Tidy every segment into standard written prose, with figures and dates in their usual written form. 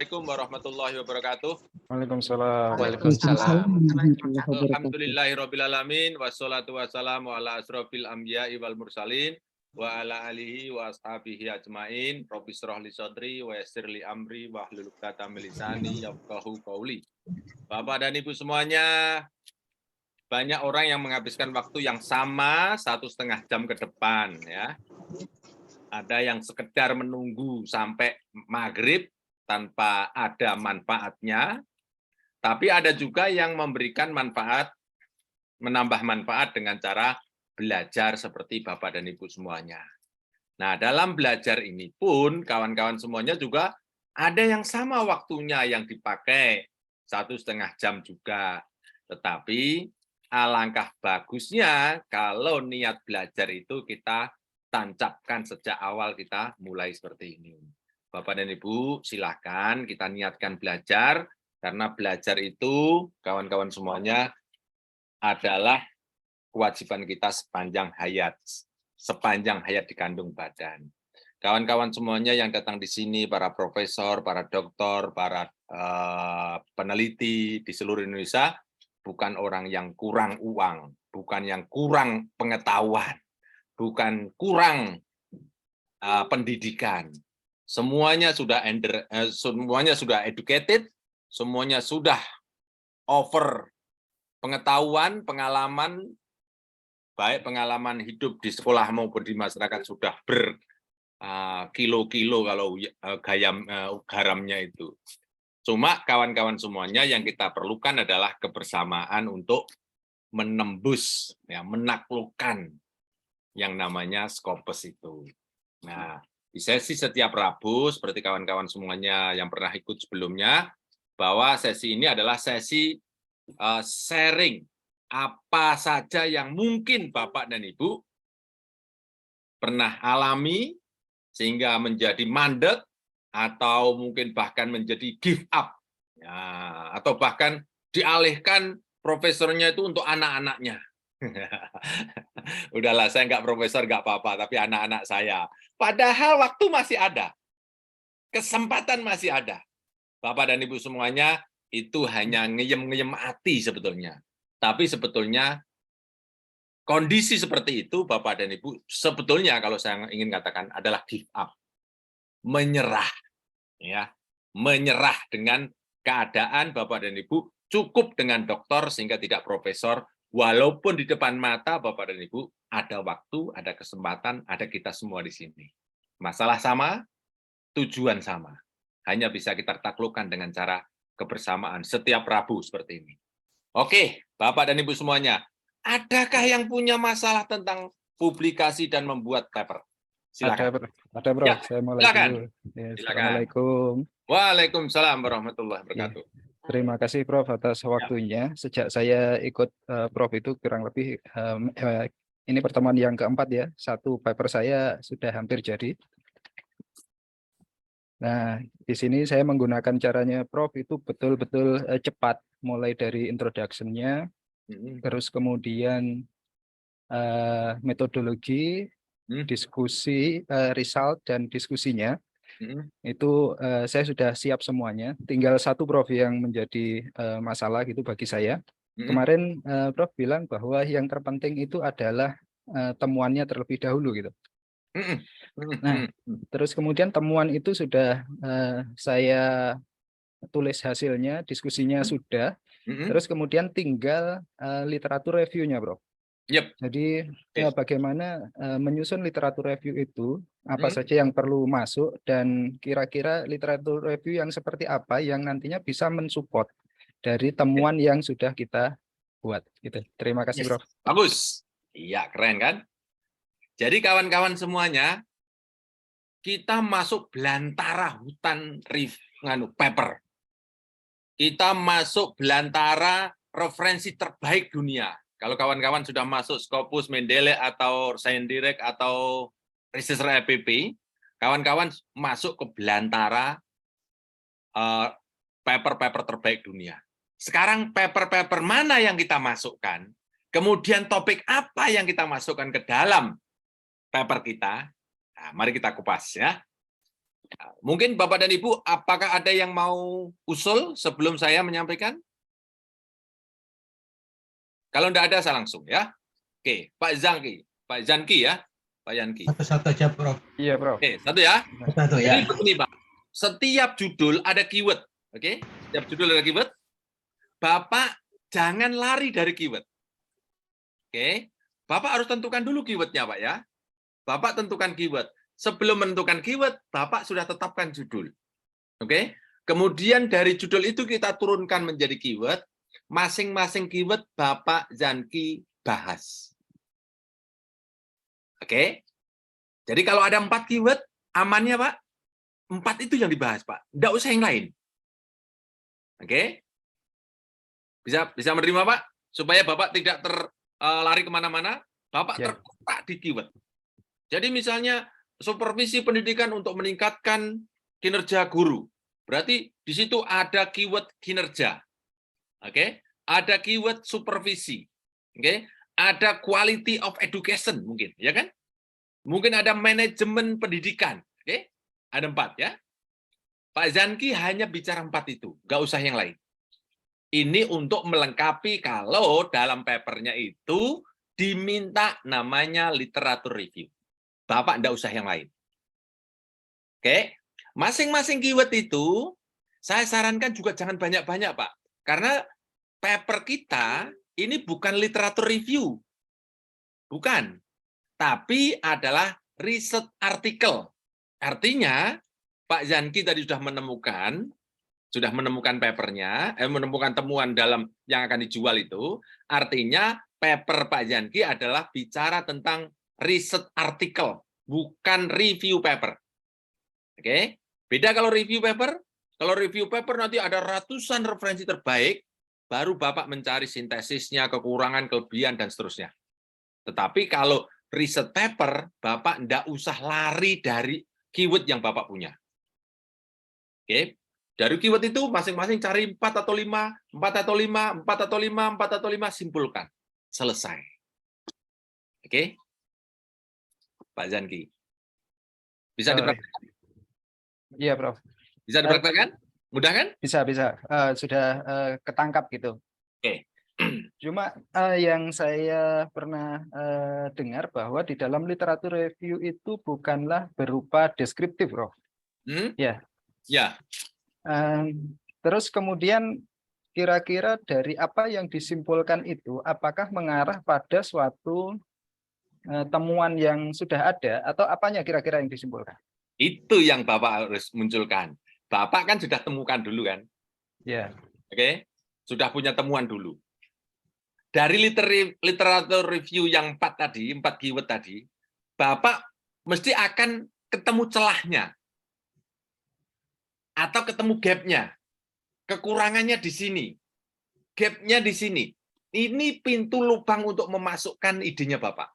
Assalamualaikum warahmatullahi wabarakatuh. Waalaikumsalam. Waalaikumsalam warahmatullahi wabarakatuh. Alhamdulillahirrabbilalamin. Wassalatu wassalamu ala asrofil anbiya'i wal mursalin. Wa ala alihi wa ashabihi ajmain. Rabbi shrah li sadri wa yassir li amri wa hlul 'uqdatam min lisani yafqahu qauli. Bapak dan Ibu semuanya, banyak orang yang menghabiskan waktu yang sama 1,5 jam ke depan, ya. Ada yang sekedar menunggu sampai maghrib tanpa ada manfaatnya, tapi ada juga yang memberikan manfaat, menambah manfaat dengan cara belajar seperti Bapak dan Ibu semuanya. Nah, dalam belajar ini pun kawan-kawan semuanya juga ada yang sama waktunya yang dipakai 1,5 jam juga. Tetapi alangkah bagusnya kalau niat belajar itu kita tancapkan sejak awal kita mulai seperti ini. Bapak dan Ibu, silakan kita niatkan belajar, karena belajar itu, kawan-kawan semuanya, adalah kewajiban kita sepanjang hayat dikandung badan. Kawan-kawan semuanya yang datang di sini, para profesor, para doktor, para peneliti di seluruh Indonesia, bukan orang yang kurang uang, bukan yang kurang pengetahuan, bukan kurang pendidikan. Semuanya sudah educated, semuanya sudah over pengetahuan, pengalaman, baik pengalaman hidup di sekolah maupun di masyarakat sudah berkilo-kilo kalau garamnya itu. Cuma kawan-kawan semuanya yang kita perlukan adalah kebersamaan untuk menembus, ya, menaklukkan yang namanya Scopus itu. Nah, di sesi setiap Rabu, seperti kawan-kawan semuanya yang pernah ikut sebelumnya, bahwa sesi ini adalah sesi sharing apa saja yang mungkin Bapak dan Ibu pernah alami sehingga menjadi mandek, atau mungkin bahkan menjadi give up, ya, atau bahkan dialihkan profesornya itu untuk anak-anaknya. Udahlah, saya nggak profesor, nggak apa-apa, tapi anak-anak saya. Padahal waktu masih ada, kesempatan masih ada. Bapak dan Ibu semuanya, itu hanya ngeyem-ngeyem hati sebetulnya. Tapi sebetulnya kondisi seperti itu, Bapak dan Ibu, sebetulnya kalau saya ingin katakan adalah give up. Menyerah. Ya, menyerah dengan keadaan Bapak dan Ibu, cukup dengan doktor sehingga tidak profesor. Walaupun di depan mata Bapak dan Ibu ada waktu, ada kesempatan, ada kita semua di sini. Masalah sama, tujuan sama. Hanya bisa kita taklukkan dengan cara kebersamaan setiap Rabu seperti ini. Oke, Bapak dan Ibu semuanya, adakah yang punya masalah tentang publikasi dan membuat paper? Silakan. Ada bro. Ya, Saya mulai silakan. dulu. Ya, Silakan. Assalamualaikum. Waalaikumsalam warahmatullahi wabarakatuh. Terima kasih Prof atas waktunya. Sejak saya ikut Prof itu kurang lebih ini pertemuan yang keempat ya. Satu paper saya sudah hampir jadi. Nah, di sini saya menggunakan caranya Prof itu betul-betul cepat, mulai dari introduction-nya, terus kemudian metodologi, diskusi, result dan diskusinya. Itu saya sudah siap semuanya. Tinggal satu Prof yang menjadi masalah gitu bagi saya. Kemarin Prof bilang bahwa yang terpenting itu adalah temuannya terlebih dahulu gitu. Nah, terus kemudian temuan itu sudah saya tulis hasilnya, diskusinya sudah. Terus kemudian tinggal literatur review-nya, Prof. Yep. Jadi bagaimana menyusun literatur review itu, apa saja yang perlu masuk, dan kira-kira literatur review yang seperti apa yang nantinya bisa mensupport dari temuan yang sudah kita buat. Gitu. Terima kasih, Prof. Bagus. Iya, keren kan? Jadi kawan-kawan semuanya, kita masuk belantara hutan paper. Kita masuk belantara referensi terbaik dunia. Kalau kawan-kawan sudah masuk Scopus, Mendeley, atau Sciendirect, atau Researcher EPP, kawan-kawan masuk ke belantara paper-paper terbaik dunia. Sekarang paper-paper mana yang kita masukkan, kemudian topik apa yang kita masukkan ke dalam paper kita, nah, mari kita kupas ya. Mungkin Bapak dan Ibu, apakah ada yang mau usul sebelum saya menyampaikan? Kalau tidak ada, saya langsung ya. Oke, Pak Zanki ya, Pak Yanki. Satu-satu aja, Prof. Iya, Prof. Oke, satu ya. Satu ya. Jadi begini, Pak. Setiap judul ada keyword. Oke, setiap judul ada keyword. Bapak jangan lari dari keyword. Oke, Bapak harus tentukan dulu keywordnya, Pak ya. Bapak tentukan keyword. Sebelum menentukan keyword, Bapak sudah tetapkan judul. Oke, kemudian dari judul itu kita turunkan menjadi keyword. Masing-masing keyword Bapak Zanki bahas. Oke, jadi kalau ada 4 keyword, amannya Pak, 4 itu yang dibahas Pak. Tidak usah yang lain. Oke, bisa menerima Pak? Supaya Bapak tidak terlari kemana-mana, Bapak terkotak di keyword. Jadi misalnya supervisi pendidikan untuk meningkatkan kinerja guru. Berarti di situ ada keyword kinerja. Oke, ada keyword supervisi. Oke, ada quality of education mungkin, ya kan? Mungkin ada manajemen pendidikan. Oke, ada 4 ya. Pak Zanki hanya bicara 4 itu, nggak usah yang lain. Ini untuk melengkapi kalau dalam papernya itu diminta namanya literatur review. Bapak nggak usah yang lain. Oke, masing-masing keyword itu saya sarankan juga jangan banyak-banyak, Pak. Karena paper kita ini bukan literatur review. Bukan. Tapi adalah riset artikel. Artinya, Pak Zanki tadi sudah menemukan papernya, menemukan temuan dalam yang akan dijual itu. Artinya, paper Pak Zanki adalah bicara tentang riset artikel, bukan review paper. Oke, beda kalau review paper. Kalau review paper nanti ada ratusan referensi terbaik, baru Bapak mencari sintesisnya, kekurangan, kelebihan, dan seterusnya. Tetapi kalau riset paper, Bapak tidak usah lari dari keyword yang Bapak punya. Oke, dari keyword itu masing-masing cari 4 atau 5, 4 atau 5, 4 atau 5, 4 atau 5, simpulkan. Selesai. Oke, Pak Zanki. Bisa dipraktikkan? Iya, Prof. Bisa dipraktikkan? Mudah kan? Bisa. Sudah ketangkap gitu. Oke. Cuma yang saya pernah dengar bahwa di dalam literatur review itu bukanlah berupa deskriptif, Prof. Ya. Ya. Terus kemudian kira-kira dari apa yang disimpulkan itu, apakah mengarah pada suatu temuan yang sudah ada, atau apanya kira-kira yang disimpulkan? Itu yang Bapak harus munculkan. Bapak kan sudah temukan dulu kan? Ya. Oke, sudah punya temuan dulu. Dari literatur review yang 4 tadi, 4 keyword tadi, Bapak mesti akan ketemu celahnya. Atau ketemu gap-nya. Kekurangannya di sini. Gap-nya di sini. Ini pintu lubang untuk memasukkan idenya Bapak.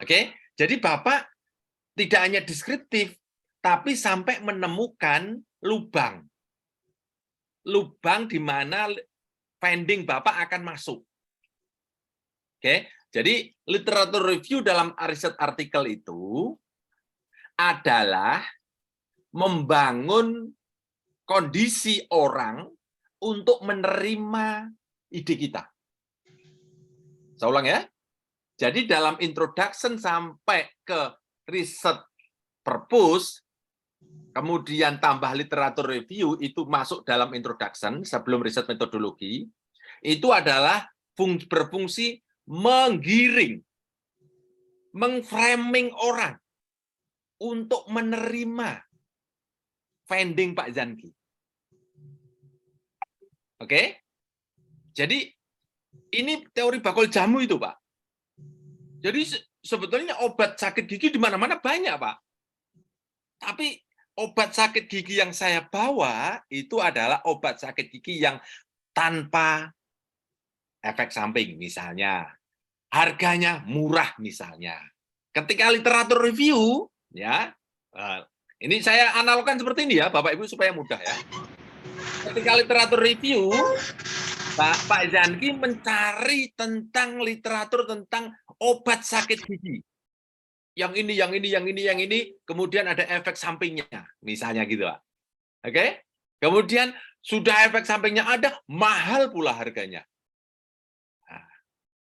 Oke, jadi Bapak tidak hanya deskriptif, tapi sampai menemukan lubang. Lubang di mana finding Bapak akan masuk. Oke, jadi literatur review dalam riset artikel itu adalah membangun kondisi orang untuk menerima ide kita. Saya ulang ya. Jadi dalam introduction sampai ke riset purpose, kemudian tambah literatur review, itu masuk dalam introduction sebelum riset metodologi, itu adalah berfungsi menggiring, mengframing orang untuk menerima finding Pak Zanki. Oke? Jadi ini teori bakul jamu itu, Pak. Jadi sebetulnya obat sakit gigi di mana-mana banyak, Pak. Tapi obat sakit gigi yang saya bawa itu adalah obat sakit gigi yang tanpa efek samping misalnya. Harganya murah misalnya. Ketika literatur review, ya, ini saya analogkan seperti ini ya, Bapak Ibu supaya mudah ya. Ketika literatur review, Pak Zanki mencari tentang literatur tentang obat sakit gigi. yang ini, kemudian ada efek sampingnya, misalnya gitu, Pak. Oke? Kemudian sudah efek sampingnya ada, mahal pula harganya. Nah,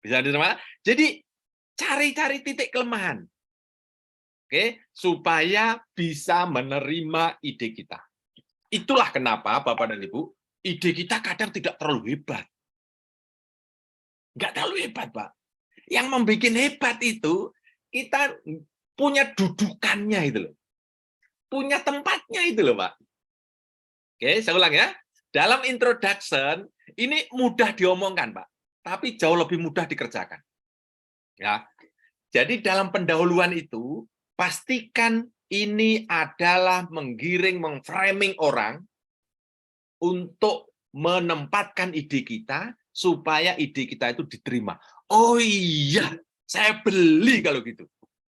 bisa diterima? Jadi cari-cari titik kelemahan. Oke, supaya bisa menerima ide kita. Itulah kenapa Bapak dan Ibu, ide kita kadang tidak terlalu hebat. Nggak terlalu hebat, Pak. Yang membuat hebat itu, kita punya dudukannya itu loh. Punya tempatnya itu loh, Pak. Oke, saya ulang ya. Dalam introduction, ini mudah diomongkan, Pak. Tapi jauh lebih mudah dikerjakan. Ya. Jadi dalam pendahuluan itu, pastikan ini adalah menggiring, memframing orang untuk menempatkan ide kita, supaya ide kita itu diterima. Oh iya, saya beli kalau gitu.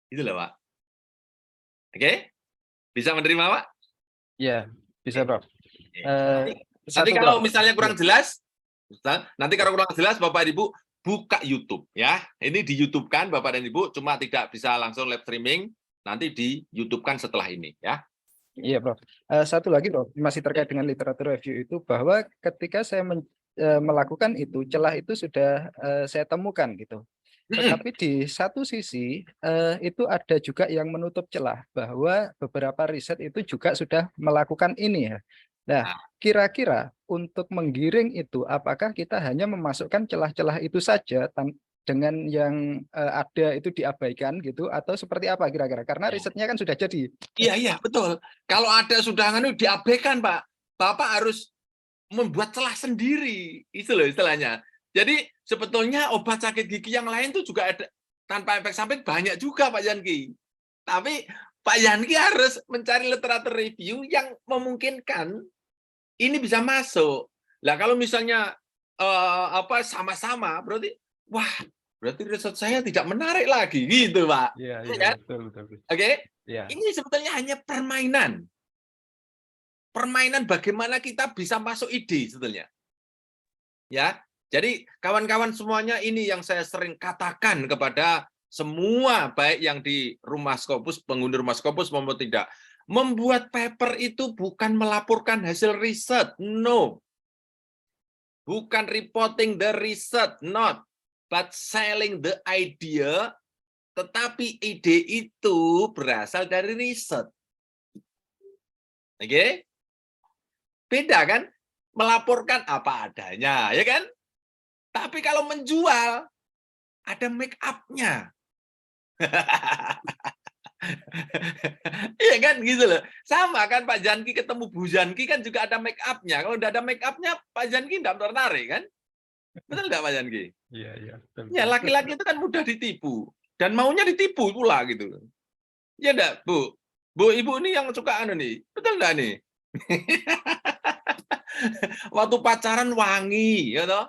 Itu loh, Pak. Oke? Bisa menerima, Pak? Ya, bisa, Prof. Nanti kalau misalnya kurang jelas, Bapak Ibu buka YouTube ya. Ini di YouTube-kan Bapak dan Ibu, cuma tidak bisa langsung live streaming, nanti di YouTube-kan setelah ini ya. Iya, Prof. Satu lagi, Prof, masih terkait dengan literatur review itu, bahwa ketika saya melakukan itu, celah itu sudah saya temukan gitu. Tetapi di satu sisi itu ada juga yang menutup celah, bahwa beberapa riset itu juga sudah melakukan ini ya. Nah, kira-kira untuk menggiring itu, apakah kita hanya memasukkan celah-celah itu saja dengan yang ada itu diabaikan gitu, atau seperti apa kira-kira? Karena risetnya kan sudah jadi. Iya, betul. Kalau ada sudah diabaikan, Pak, Bapak harus membuat celah sendiri. Itu loh istilahnya. Jadi sebetulnya obat sakit gigi yang lain itu juga ada tanpa efek samping banyak juga, Pak Yanki. Tapi Pak Yanki harus mencari literatur review yang memungkinkan ini bisa masuk. Lah kalau misalnya sama-sama, berarti berarti riset saya tidak menarik lagi, gitu, Pak. Iya, Kan? betul. Oke? Ya. Ini sebetulnya hanya permainan. Permainan bagaimana kita bisa masuk ide sebetulnya. Ya. Jadi kawan-kawan semuanya, ini yang saya sering katakan kepada semua, baik yang di rumah Scopus, penghuni rumah Scopus maupun tidak. Membuat paper itu bukan melaporkan hasil riset, no. Bukan reporting the research, not. But selling the idea, tetapi ide itu berasal dari riset. Oke? Beda kan? Melaporkan apa adanya, ya kan? Tapi kalau menjual, ada make up-nya. Iya kan, gitu loh. Sama kan, Pak Janki ketemu Bu Janki kan juga ada make up-nya. Kalau tidak ada make up-nya, Pak Janki tidak tertarik kan? Betul nggak, Pak Janki? Iya. Ya, laki-laki itu kan mudah ditipu. Dan maunya ditipu pula gitu. Ya enggak, Bu? Bu, Ibu ini yang suka nih. Betul enggak nih? Waktu pacaran wangi, ya toh?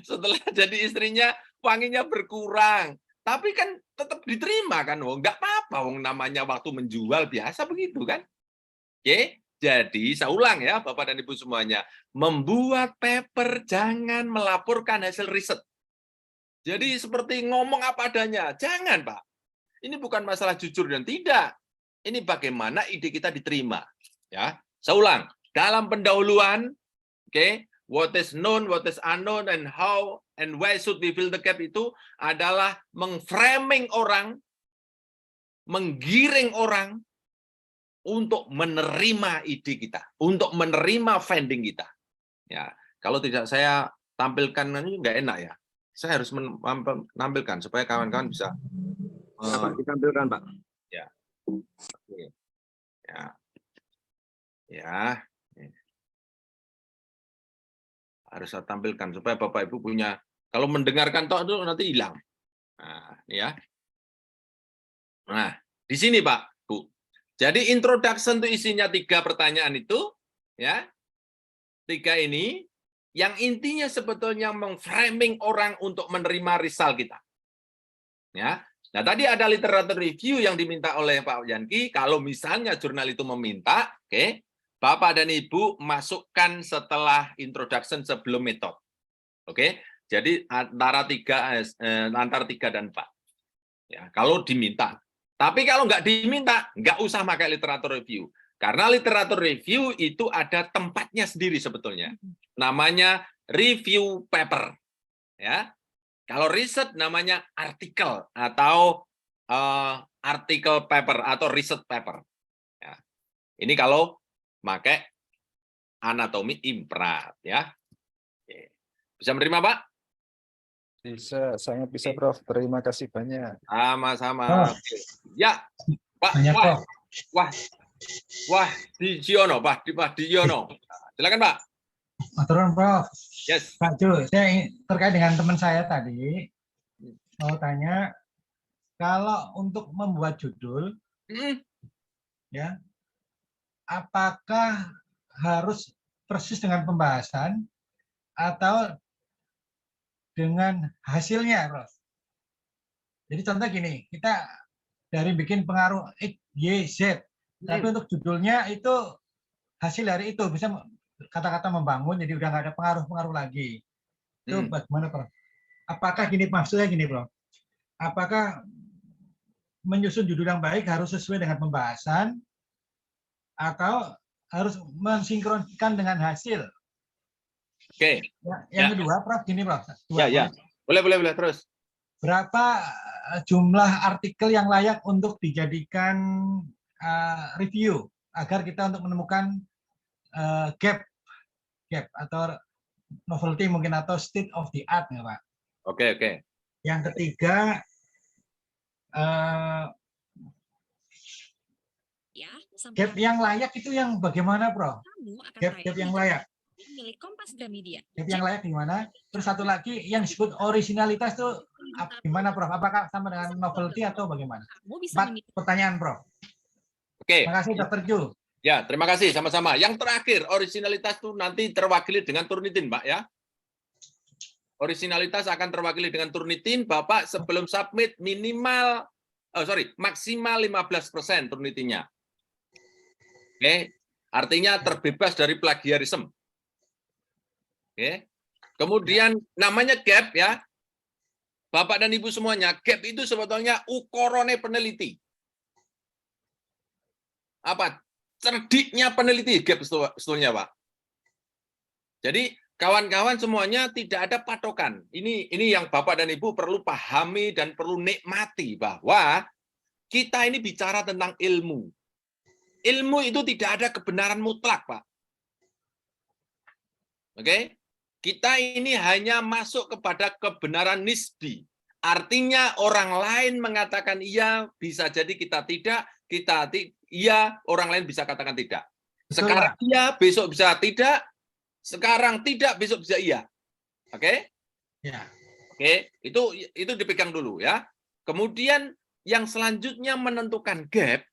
Setelah jadi istrinya, wanginya berkurang. Tapi kan tetap diterima kan, nggak apa-apa, namanya waktu menjual biasa begitu kan. Oke, jadi saya ulang ya Bapak dan Ibu semuanya, membuat paper jangan melaporkan hasil riset. Jadi seperti ngomong apa adanya, jangan Pak. Ini bukan masalah jujur dan tidak. Ini bagaimana ide kita diterima. Ya, saya ulang, dalam pendahuluan, oke, what is known, what is unknown, and how and why should we fill the gap itu adalah mengframing orang, menggiring orang untuk menerima ide kita, untuk menerima finding kita. Ya, kalau tidak saya tampilkan ini nggak enak ya. Saya harus menampilkan supaya kawan-kawan bisa ditampilkan, Pak. Ya. Ya. Harus saya tampilkan supaya Bapak Ibu punya, kalau mendengarkan toh itu nanti hilang. Nah, ini ya. Nah, di sini Pak, Bu. Jadi introduction itu isinya 3 pertanyaan itu, ya. 3 ini yang intinya sebetulnya mengframing orang untuk menerima result kita. Ya. Nah, tadi ada literatur review yang diminta oleh Pak Yanki, kalau misalnya jurnal itu meminta, oke, Bapak dan Ibu masukkan setelah introduction sebelum metode. Oke. Jadi antara 3 dan 4. Ya, kalau diminta. Tapi kalau nggak diminta, nggak usah pakai literatur review. Karena literatur review itu ada tempatnya sendiri sebetulnya. Namanya review paper. Ya. Kalau riset namanya artikel atau article paper atau research paper. Ya. Ini kalau pakai anatomi imprat, ya. Oke. Bisa menerima, Pak? Bisa, sangat bisa, Prof. Terima kasih banyak. Sama-sama. Ya, Pak. Banyak, Prof. Wah, Pak Diono. Silakan, Pak. Turun, Prof. Yes. Pak Ju, saya terkait dengan teman saya tadi mau tanya, kalau untuk membuat judul, ya, apakah harus persis dengan pembahasan atau dengan hasilnya, Prof? Jadi contoh gini, kita dari bikin pengaruh X, Y, Z, tapi untuk judulnya itu hasil dari itu, bisa kata-kata membangun, jadi udah nggak ada pengaruh-pengaruh lagi. Itu bagaimana, Prof? Apakah gini, maksudnya gini, Prof? Apakah menyusun judul yang baik harus sesuai dengan pembahasan atau harus mensinkronkan dengan hasil? Oke. Ya, yang kedua, Prof, gini, Prof. Ya. Boleh terus. Berapa jumlah artikel yang layak untuk dijadikan review agar kita untuk menemukan gap atau novelty mungkin atau state of the art, ya, Pak? Oke. Yang ketiga, gap yang layak itu yang bagaimana, Prof? Gap yang layak. Milik Kompas Gramedia. Gap yang layak gimana? Terus satu lagi yang disebut originalitas itu gimana, Prof? Apakah sama dengan novelty atau bagaimana? 4 pertanyaan, Prof. Oke. Terima kasih, Dr. Ju. Ya, terima kasih sama-sama. Yang terakhir, originalitas itu nanti terwakili dengan Turnitin, Pak, ya. Originalitas akan terwakili dengan Turnitin. Bapak sebelum submit maksimal 15% Turnitinnya. Oke, artinya terbebas dari plagiarisme. Oke. Kemudian namanya gap, ya. Bapak dan Ibu semuanya, gap itu sebetulnya ukurane peneliti. Apa? Cerdiknya peneliti gap sebetulnya, Pak. Jadi kawan-kawan semuanya tidak ada patokan. Ini yang Bapak dan Ibu perlu pahami dan perlu nikmati bahwa kita ini bicara tentang ilmu. Ilmu itu tidak ada kebenaran mutlak, Pak. Oke? Kita ini hanya masuk kepada kebenaran nisbi. Artinya orang lain mengatakan iya, bisa jadi kita tidak, iya, orang lain bisa katakan tidak. Sekarang iya, besok bisa tidak, sekarang tidak, besok bisa iya. Oke? Ya. Oke, itu dipegang dulu, ya. Kemudian yang selanjutnya menentukan gap,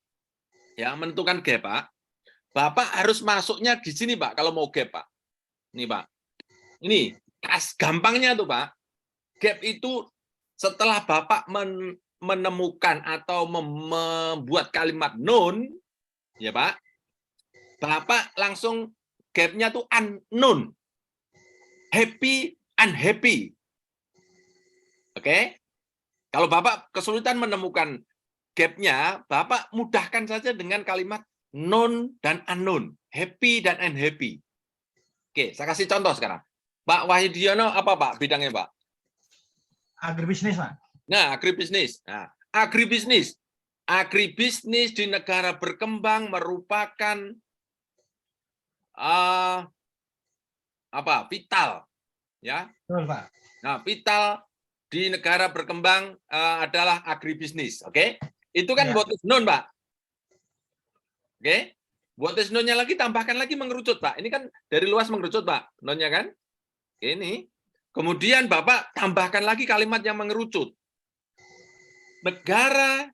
ya, menentukan gap, Pak. Bapak harus masuknya di sini, Pak, kalau mau gap, Pak. Ini, Pak. Ini gampangnya tuh, Pak. Gap itu setelah Bapak menemukan atau membuat kalimat known, ya, Pak. Bapak langsung gap-nya tuh unknown. Happy, unhappy. Oke? Kalau Bapak kesulitan menemukan gap-nya, Bapak mudahkan saja dengan kalimat known dan unknown, happy dan unhappy. Oke, saya kasih contoh sekarang. Pak Wahidiono apa, Pak, bidangnya, Pak? Agribisnis, Pak. Nah, agribisnis. Nah, agribisnis di negara berkembang merupakan vital, ya. Betul, Pak. Nah, vital di negara berkembang adalah agribisnis, oke? Itu kan what is known, Pak. Oke? What is known-nya lagi tambahkan lagi mengerucut, Pak. Ini kan dari luas mengerucut, Pak. Known-nya kan? Ini. Kemudian Bapak tambahkan lagi kalimat yang mengerucut. Negara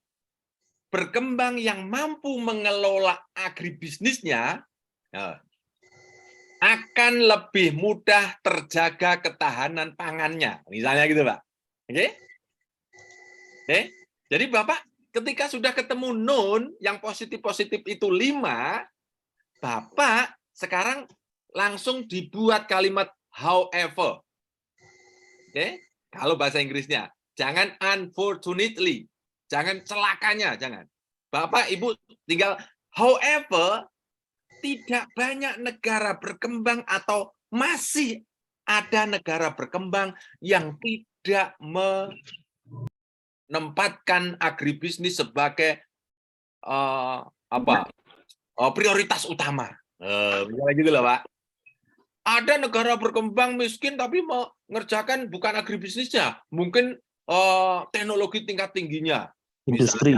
berkembang yang mampu mengelola agribisnisnya akan lebih mudah terjaga ketahanan pangannya. Misalnya gitu, Pak. Oke? Oke? Jadi Bapak ketika sudah ketemu known yang positif-positif itu 5, Bapak sekarang langsung dibuat kalimat however. Oke? Kalau bahasa Inggrisnya, jangan unfortunately, jangan celakanya, jangan. Bapak Ibu tinggal however, tidak banyak negara berkembang atau masih ada negara berkembang yang tidak menempatkan agribisnis sebagai prioritas utama. Misalnya gitu loh, Pak. Ada negara berkembang miskin tapi mengerjakan bukan agribisnisnya, mungkin teknologi tingkat tingginya. Industri.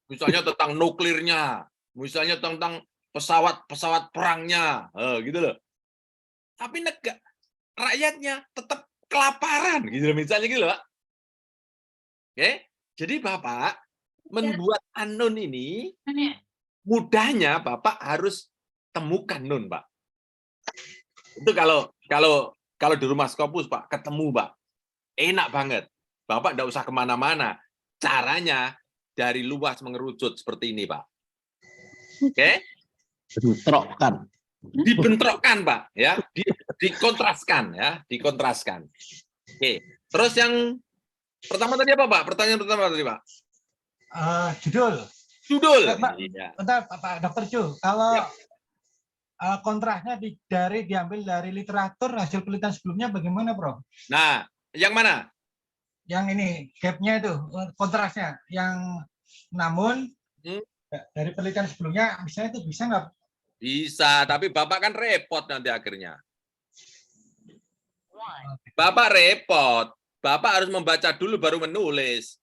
Misalnya tentang nuklirnya, misalnya tentang pesawat perangnya, gitu loh. Tapi rakyatnya tetap kelaparan, gitu loh, misalnya gitu loh, Pak. Oke, jadi Bapak membuat Nun ini mudahnya Bapak harus temukan Nun, Pak. Itu kalau di rumah Scopus, Pak, ketemu, Pak. Enak banget. Bapak enggak usah kemana-mana. Caranya dari luas mengerucut seperti ini, Pak. Oke? Bentrokkan. Dibentrokkan, Pak, ya. Dikontraskan, ya. Dikontraskan. Oke. Terus yang pertama tadi apa, Pak? Pertanyaan pertama tadi, Pak. Judul. Judul. Pak, Iya. bentar, Pak Dokter Ju. Kalau Ya. kontrasnya diambil dari literatur hasil penelitian sebelumnya bagaimana, Prof? Nah, yang mana? Yang ini gapnya itu kontrasnya. Yang namun dari penelitian sebelumnya misalnya itu bisa nggak? Bisa, tapi Bapak kan repot nanti akhirnya. Bapak repot. Bapak harus membaca dulu baru menulis.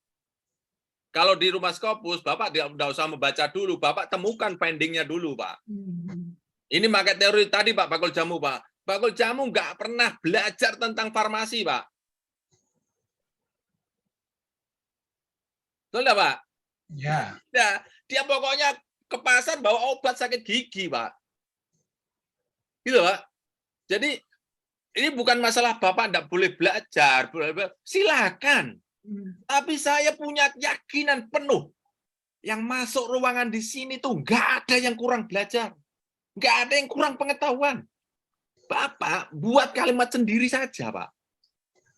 Kalau di rumah Scopus, Bapak tidak usah membaca dulu. Bapak temukan finding-nya dulu, Pak. Ini pakai teori tadi, Pak, bakul jamu, Pak. Bakul jamu nggak pernah belajar tentang farmasi, Pak. Betul nggak, Pak? Ya. Ya, dia pokoknya ke pasar bawa obat sakit gigi, Pak. Gitu, Pak. Jadi, ini bukan masalah Bapak nggak boleh belajar. Silakan. Tapi saya punya keyakinan penuh. Yang masuk ruangan di sini tuh nggak ada yang kurang belajar. Nggak ada yang kurang pengetahuan. Bapak buat kalimat sendiri saja, Pak.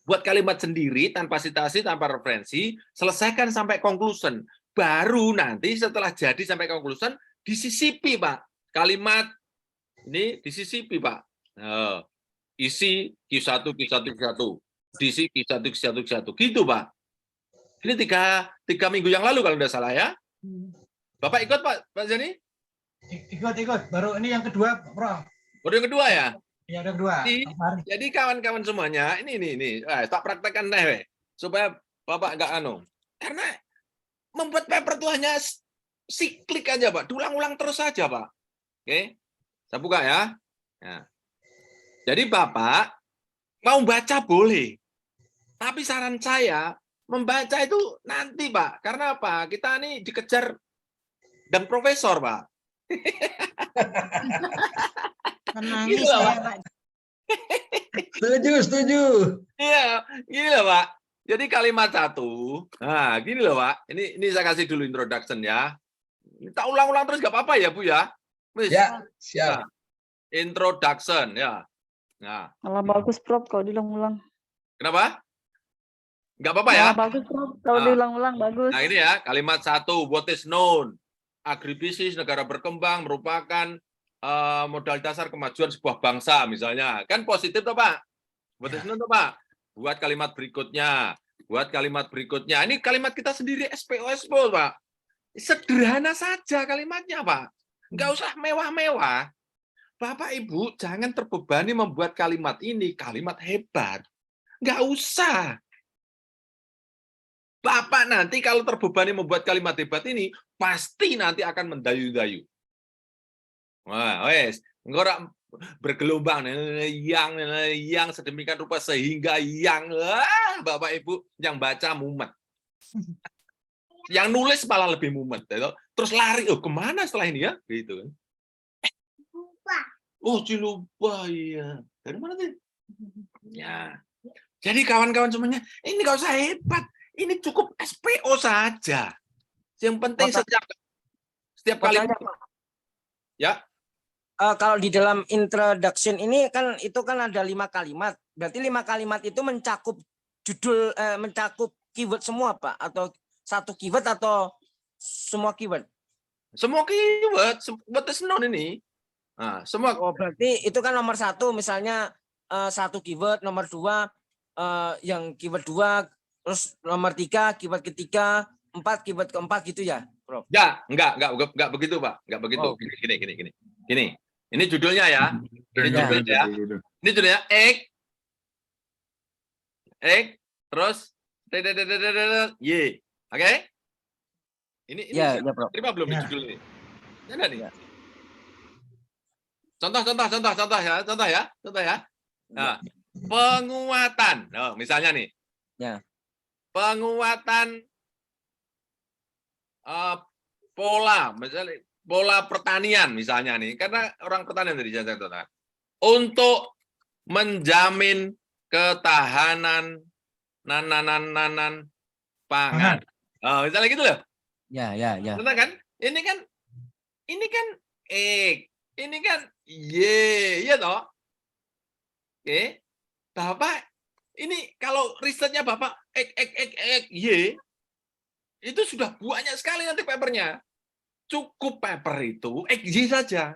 Buat kalimat sendiri, tanpa citasi, tanpa referensi, selesaikan sampai conclusion. Baru nanti setelah jadi sampai conclusion, disisipi, Pak. Kalimat ini disisipi, Pak. Isi Q1, Q1, Q1. Diisi Q1, Q1, Q1. Gitu, Pak. Ini tiga minggu yang lalu kalau tidak salah, ya. Bapak ikut, Pak Zani? Ikut. Baru ini yang kedua, Prof. Baru yang kedua, ya? Yang kedua. Jadi kawan-kawan semuanya, ini. Tak praktekkan deh, supaya Bapak nggak Karena membuat paper itu hanya siklik aja, Pak. Diulang-ulang terus saja, Pak. Oke? Saya buka, ya. Nah. Jadi Bapak mau baca boleh. Tapi saran saya, membaca itu nanti, Pak. Karena apa? Kita nih dikejar dan profesor, Pak. Menangis Gitu loh, saya, Pak. Pak. Setuju. Iya, gini loh, Pak. Jadi kalimat satu. Nah, gini loh, Pak. Ini saya kasih dulu introduction, ya. Kita ulang-ulang terus nggak apa-apa ya, Bu, ya? Ya, siap. Nah, introduction, ya. Nah, Malah bagus, Prof, kalau diulang-ulang. kenapa? Nggak apa-apa ya? Malah bagus, Prof, kalau Nah. diulang-ulang bagus. Nah, ini ya, kalimat satu, what is known. Agribisnis negara berkembang merupakan modal dasar kemajuan sebuah bangsa, misalnya. Kan positif, toh, Pak? What is known, toh, Pak? Buat kalimat berikutnya. Ini kalimat kita sendiri, SPO, Pak. Sederhana saja kalimatnya, Pak. Nggak usah mewah-mewah. Bapak, Ibu, jangan terbebani membuat kalimat ini kalimat hebat. Nggak usah. Bapak nanti kalau terbebani membuat kalimat hebat ini, pasti nanti akan mendayu-dayu. Wah, wes, enggak bergelombang, yang sedemikian rupa sehingga Bapak Ibu yang baca mumet. Yang nulis malah lebih mumet. Terus lari, kemana setelah ini ya? Gitu. Cilupa, iya. Dari mana tuh? Ya. Jadi kawan-kawan semuanya, ini nggak usah hebat. Ini cukup SPO saja. Yang penting setiap kali. Ya. Kalau di dalam introduction ini kan itu kan ada 5 kalimat. Berarti 5 kalimat itu mencakup judul mencakup keyword semua Pak, atau satu keyword atau semua keyword? Semua keyword, what is known ini. Nah, semua. Oh, berarti itu kan nomor 1 misalnya satu keyword, nomor 2 yang keyword 2, terus nomor 3 keyword ketiga, 4 keyword keempat gitu ya, Prof? Enggak begitu, Pak. Enggak begitu. Oh. Gini. Ini judulnya ya. Ini judulnya ya. Ini judulnya X, terus Y. Oke? Ini Ya, Prof. terima belum Ya. judul ini? Ada nih. Ya. Contoh ya. Nah, penguatan. Oh, misalnya nih. Ya. Penguatan pola, misalnya pola pertanian misalnya nih, karena orang pertanian tadi saya untuk menjamin ketahanan nanan pangan. Oh, misalnya gitu loh. Ya. Benar kan? Ini kan X, ini kan Y, ya toh? Oke. Bapak, ini kalau risetnya Bapak X, Y, itu sudah banyak sekali nanti papernya. Cukup paper itu XY saja.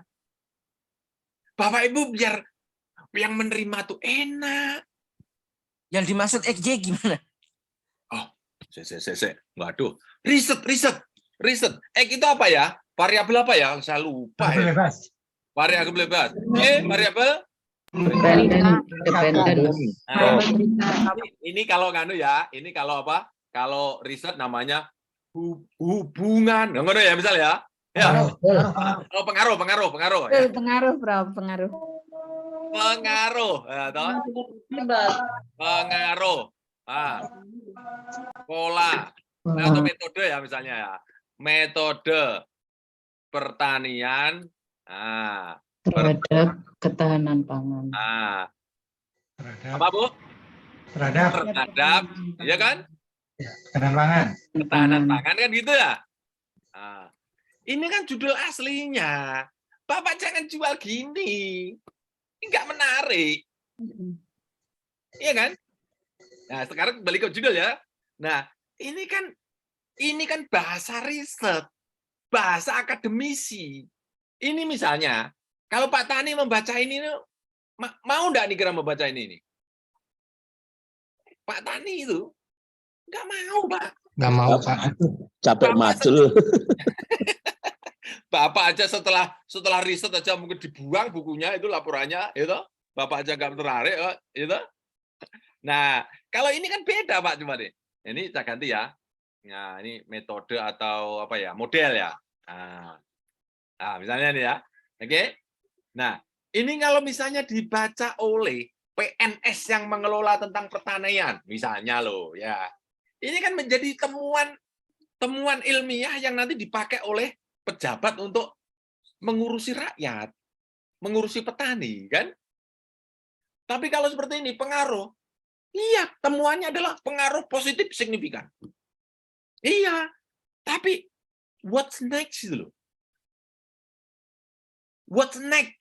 Bapak Ibu biar yang menerima tuh enak. Yang dimaksud XJ gimana? Oh, waduh. Riset. X itu apa ya? Variabel apa ya? Saya lupa ya. Bebas. Variabel bebas. Variabel. Nah, ini kalau nganu ya, ini kalau apa? Kalau riset namanya hubungan, ngono ya misal ya. Ya. Oh, pengaruh. Ya. Pengaruh, Prof. Pengaruh. Ya, toh? Pengaruh. Pola. Atau metode ya misalnya ya. Metode pertanian Terhadap ketahanan pangan. Apa, Bu? Terhadap Iya kan? ketahanan pangan. Ketahanan pangan kan gitu ya. Ini kan judul aslinya. Bapak jangan jual gini. Enggak menarik. Iya kan? Nah, sekarang balik ke judul ya. Nah, ini kan bahasa riset, bahasa akademisi. Ini misalnya, kalau Pak Tani membaca ini, mau enggak nih kira membaca ini? Pak Tani itu enggak mau, Pak. Nggak mau, Pak. Capek macul. Bapak aja setelah riset aja mungkin dibuang bukunya itu laporannya, itu Bapak aja nggak tertarik, itu. Nah, kalau ini kan beda Pak cuma nih. Ini saya ganti ya. Nah, ini metode atau apa ya, model ya. Nah, misalnya nih ya, oke. Nah, ini kalau misalnya dibaca oleh PNS yang mengelola tentang pertanian, misalnya loh, ya. Ini kan menjadi temuan ilmiah yang nanti dipakai oleh pejabat untuk mengurusi rakyat, mengurusi petani, kan? Tapi kalau seperti ini, pengaruh. Iya, temuannya adalah pengaruh positif signifikan. Iya, tapi what's next itu loh? What's next?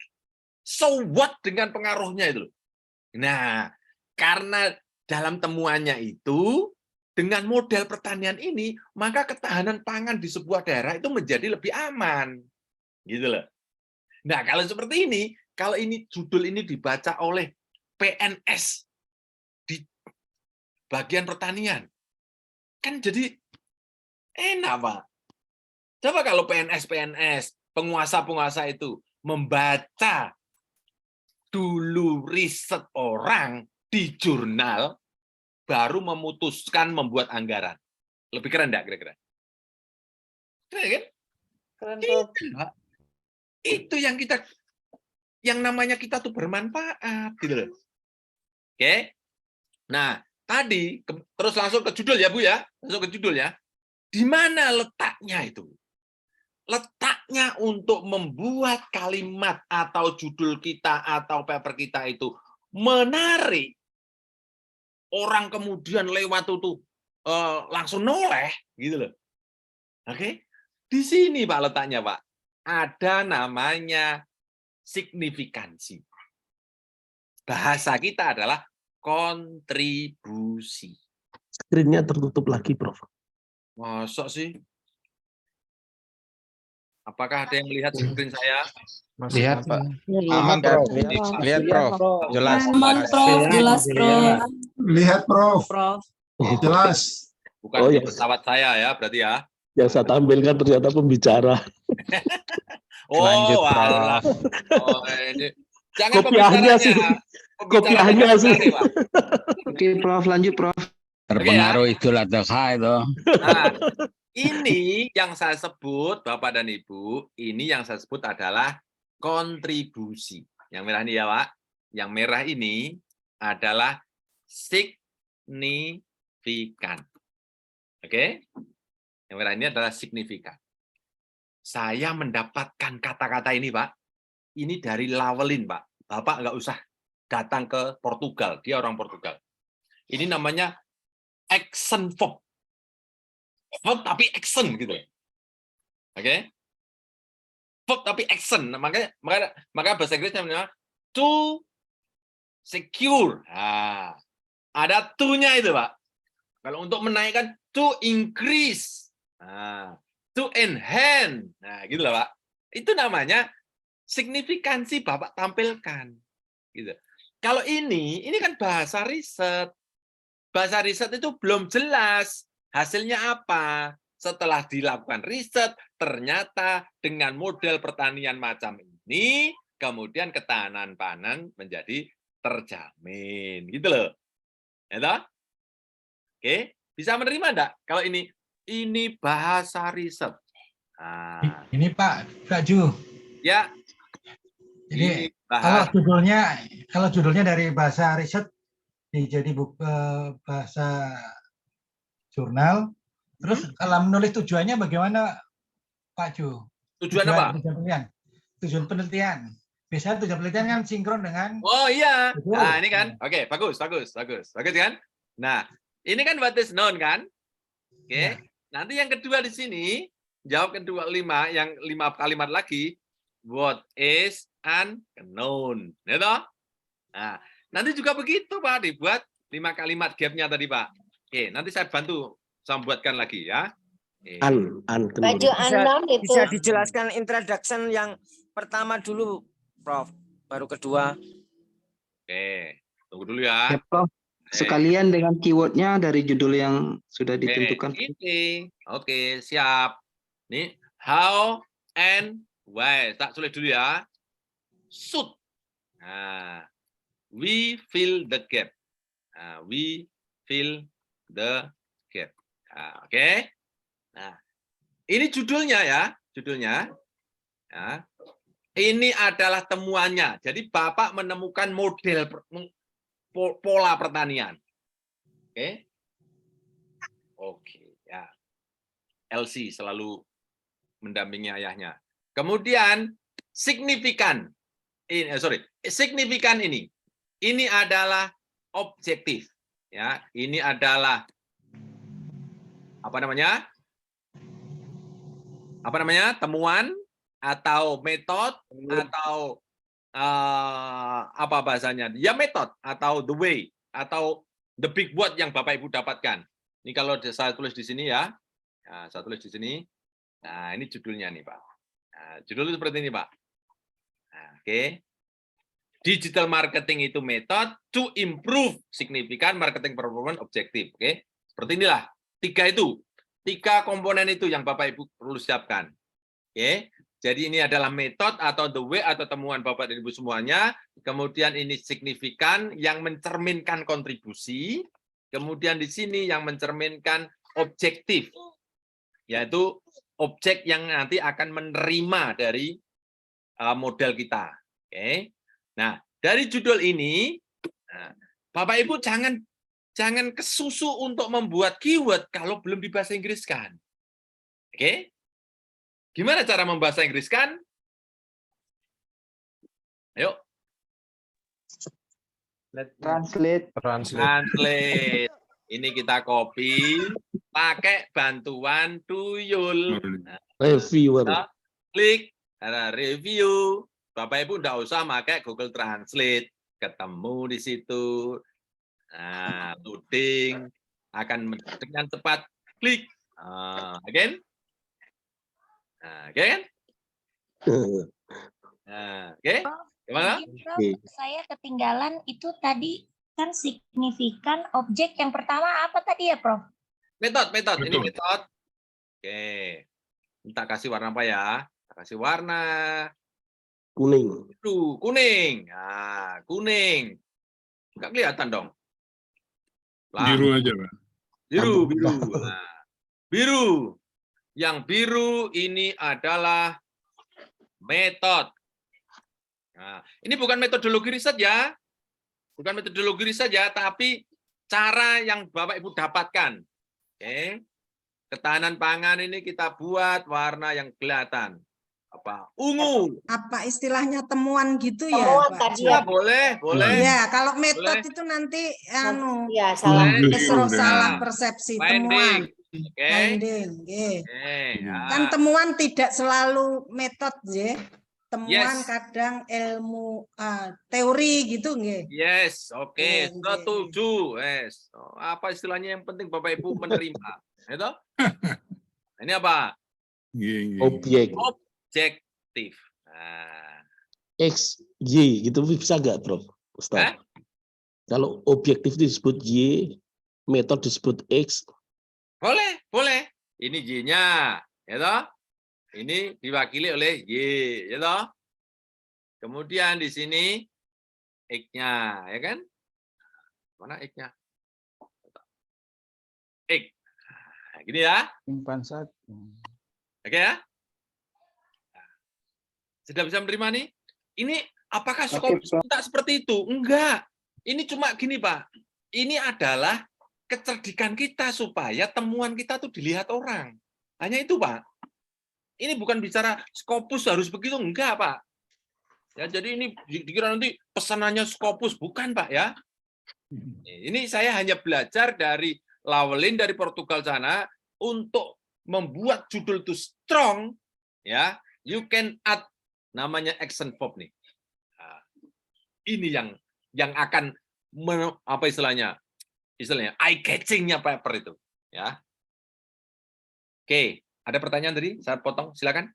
So what dengan pengaruhnya itu loh? Nah, karena dalam temuannya itu, dengan model pertanian ini, maka ketahanan pangan di sebuah daerah itu menjadi lebih aman. Gitu loh. Nah, kalau seperti ini, kalau ini judul ini dibaca oleh PNS di bagian pertanian, kan jadi enak, Pak. Coba kalau PNS, penguasa-penguasa itu membaca dulu riset orang di jurnal, baru memutuskan membuat anggaran. Lebih keren enggak kira-kira? Keren kan? Keren, Prof. Itu yang namanya kita tuh bermanfaat gitu loh. Oke. Nah, tadi terus langsung ke judul ya, Bu ya. Langsung ke judul ya. Di mana letaknya itu? Letaknya untuk membuat kalimat atau judul kita atau paper kita itu menarik. Orang kemudian lewat itu langsung noleh gitu loh. Oke. Di sini Pak letaknya, Pak. Ada namanya signifikansi. Bahasa kita adalah kontribusi. Screen-nya tertutup lagi, Prof. Masa sih? Apakah ada yang melihat screen saya? Lihat, Pak. Aman, Prof. Lihat, Prof. Jelas. Aman, Prof. Jelas, Prof. Lihat, Prof. Prof. Jelas. Bukan Oh, di ya. pesawat saya ya, berarti ya. Yang saya tampilkan ternyata pembicara. Lanjut, Oh, Prof. alah. Oh, ini. Jangan Kopiahnya pembicaranya. sih. Pembicaranya Kopiahnya sih. benar, Pak. Oke, Prof, lanjut, Prof. Terpengaruh Idul Adha itu. Nah, ini yang saya sebut, Bapak dan Ibu, ini yang saya sebut adalah kontribusi. Yang merah ini ya, Pak. Yang merah ini adalah signifikan. Oke? Yang merah ini adalah signifikan. Saya mendapatkan kata-kata ini, Pak. Ini dari Lawelin, Pak. Bapak nggak usah datang ke Portugal. Dia orang Portugal. Ini namanya action verb. Verb tapi action gitu. Oke? Verb tapi action. Maka bahasa Inggrisnya namanya to secure. Nah, ada to-nya itu, Pak. Kalau untuk menaikkan to increase. Nah, to enhance. Nah, gitu lah, Pak. Itu namanya signifikansi Bapak tampilkan. Gitu. Kalau ini kan bahasa riset. Bahasa riset itu belum jelas hasilnya apa. Setelah dilakukan riset, ternyata dengan model pertanian macam ini, kemudian ketahanan pangan menjadi terjamin. Gitu loh. Ya, oke, bisa menerima enggak? Kalau ini bahasa riset. Nah, Ini Pak Ju. ya. Jadi kalau judulnya dari bahasa riset jadi bahasa jurnal, terus kalau menulis tujuannya bagaimana, Pak Ju? Tujuan apa? Tujuan penelitian. Biasanya tujuan penelitian kan sinkron dengan. Oh iya. Betul. Nah, ini kan. Oke, bagus kan? Nah, ini kan what is known kan? Oke. Ya. Nanti yang kedua di sini, jawab kedua 5 kalimat lagi. What is unknown. Ya toh? Nah, nanti juga begitu, Pak, dibuat 5 kalimat gap-nya tadi, Pak. Oke, nanti saya bantu saya buatkan lagi ya. Baju unknown itu. Bisa dijelaskan introduction yang pertama dulu, Prof. Baru kedua. Oke, tunggu dulu ya. Ya, Prof. Sekalian dengan keywordnya dari judul yang sudah ditentukan. Oke, siap. Nih, how and why. Tak tulis dulu ya. Should. Nah, we fill the gap. Nah, we fill the gap. Nah, oke. Nah, ini judulnya ya, judulnya. Ya. Ini adalah temuannya. Jadi Bapak menemukan model pola pertanian. Oke. Oke, ya. LC selalu mendampingi ayahnya. Kemudian signifikan. Signifikan ini. Ini adalah objektif, ya. Ini adalah apa namanya? Temuan atau metode atau apa bahasanya? Ya metode atau the way atau the big word yang Bapak Ibu dapatkan. Ini kalau saya tulis di sini ya. Nah, saya tulis di sini. Nah, ini judulnya nih, Pak. Nah, judulnya seperti ini, Pak. Nah, oke. Digital marketing itu metode to improve significant marketing performance objektif. Oke. Seperti inilah. 3 itu. 3 komponen itu yang Bapak Ibu perlu siapkan. Oke. Jadi ini adalah metode atau the way atau temuan Bapak dan Ibu semuanya. Kemudian ini signifikan yang mencerminkan kontribusi. Kemudian di sini yang mencerminkan objektif. Yaitu objek yang nanti akan menerima dari model kita. Oke. Nah, dari judul ini, Bapak Ibu jangan kesusu untuk membuat keyword kalau belum dibahasa Inggriskan. Oke? Gimana cara membahasa Inggriskan? Ayo. Translate. Ini kita copy pakai bantuan tuyul. Reviewer. Klik review. Bapak Ibu enggak usah pakai Google Translate. Ketemu di situ. Nah, loading akan dengan cepat klik. Again. Nah, oke kan? Nah, oke. Gimana? Prof, saya ketinggalan itu tadi kan signifikan objek yang pertama apa tadi ya, Prof? Metode. Ini metode. Oke. Kita kasih warna apa ya? Kita kasih warna Kuning. biru, kuning. Nah, kuning. Enggak kelihatan dong. Biru aja, Pak. Biru. Nah, biru. Yang biru ini adalah metode. Nah, ini bukan metodologi riset ya. Bukan metodologi riset ya, tapi cara yang Bapak Ibu dapatkan. Oke. Ketahanan pangan ini kita buat warna yang kelihatan. Apa? Ungu. Apa istilahnya temuan gitu ya, Temuan Pak? tadi Ya, ya. boleh. Ya, kalau metode Boleh. itu nanti Ya, salah. salah persepsi temuan. Oke. Finding, nggih. Oke. Kan temuan tidak selalu metode, ya. Temuan Yes. kadang ilmu teori gitu, nggih. Yes, oke, Oke, setuju. Yes. Apa istilahnya yang penting Bapak Ibu menerima? Itu? Ini apa? Objek. Objektif. Nah, X, Y gitu bisa nggak, Prof? Ustaz? Kalau objektif disebut Y, metode disebut X. boleh. Ini Y-nya, ya toh? Ini diwakili oleh Y, ya toh? Kemudian di sini X-nya, ya kan? Mana X-nya? X. Nah, gini ya. Simpan saja. Oke ya? Sudah bisa menerima nih? Ini apakah Skopus minta seperti itu? Enggak. Ini cuma gini, Pak. Ini adalah kecerdikan kita supaya temuan kita tuh dilihat orang. Hanya itu, Pak. Ini bukan bicara Skopus harus begitu, enggak, Pak. Ya, jadi ini dikira nanti pesanannya Skopus, bukan, Pak ya. Ini saya hanya belajar dari Lawelin dari Portugal sana untuk membuat judul itu strong, ya. You can add namanya action verb nih. Nah, ini yang akan apa istilahnya eye catching-nya paper itu, ya. Oke, ada pertanyaan tadi? Saya potong, silakan.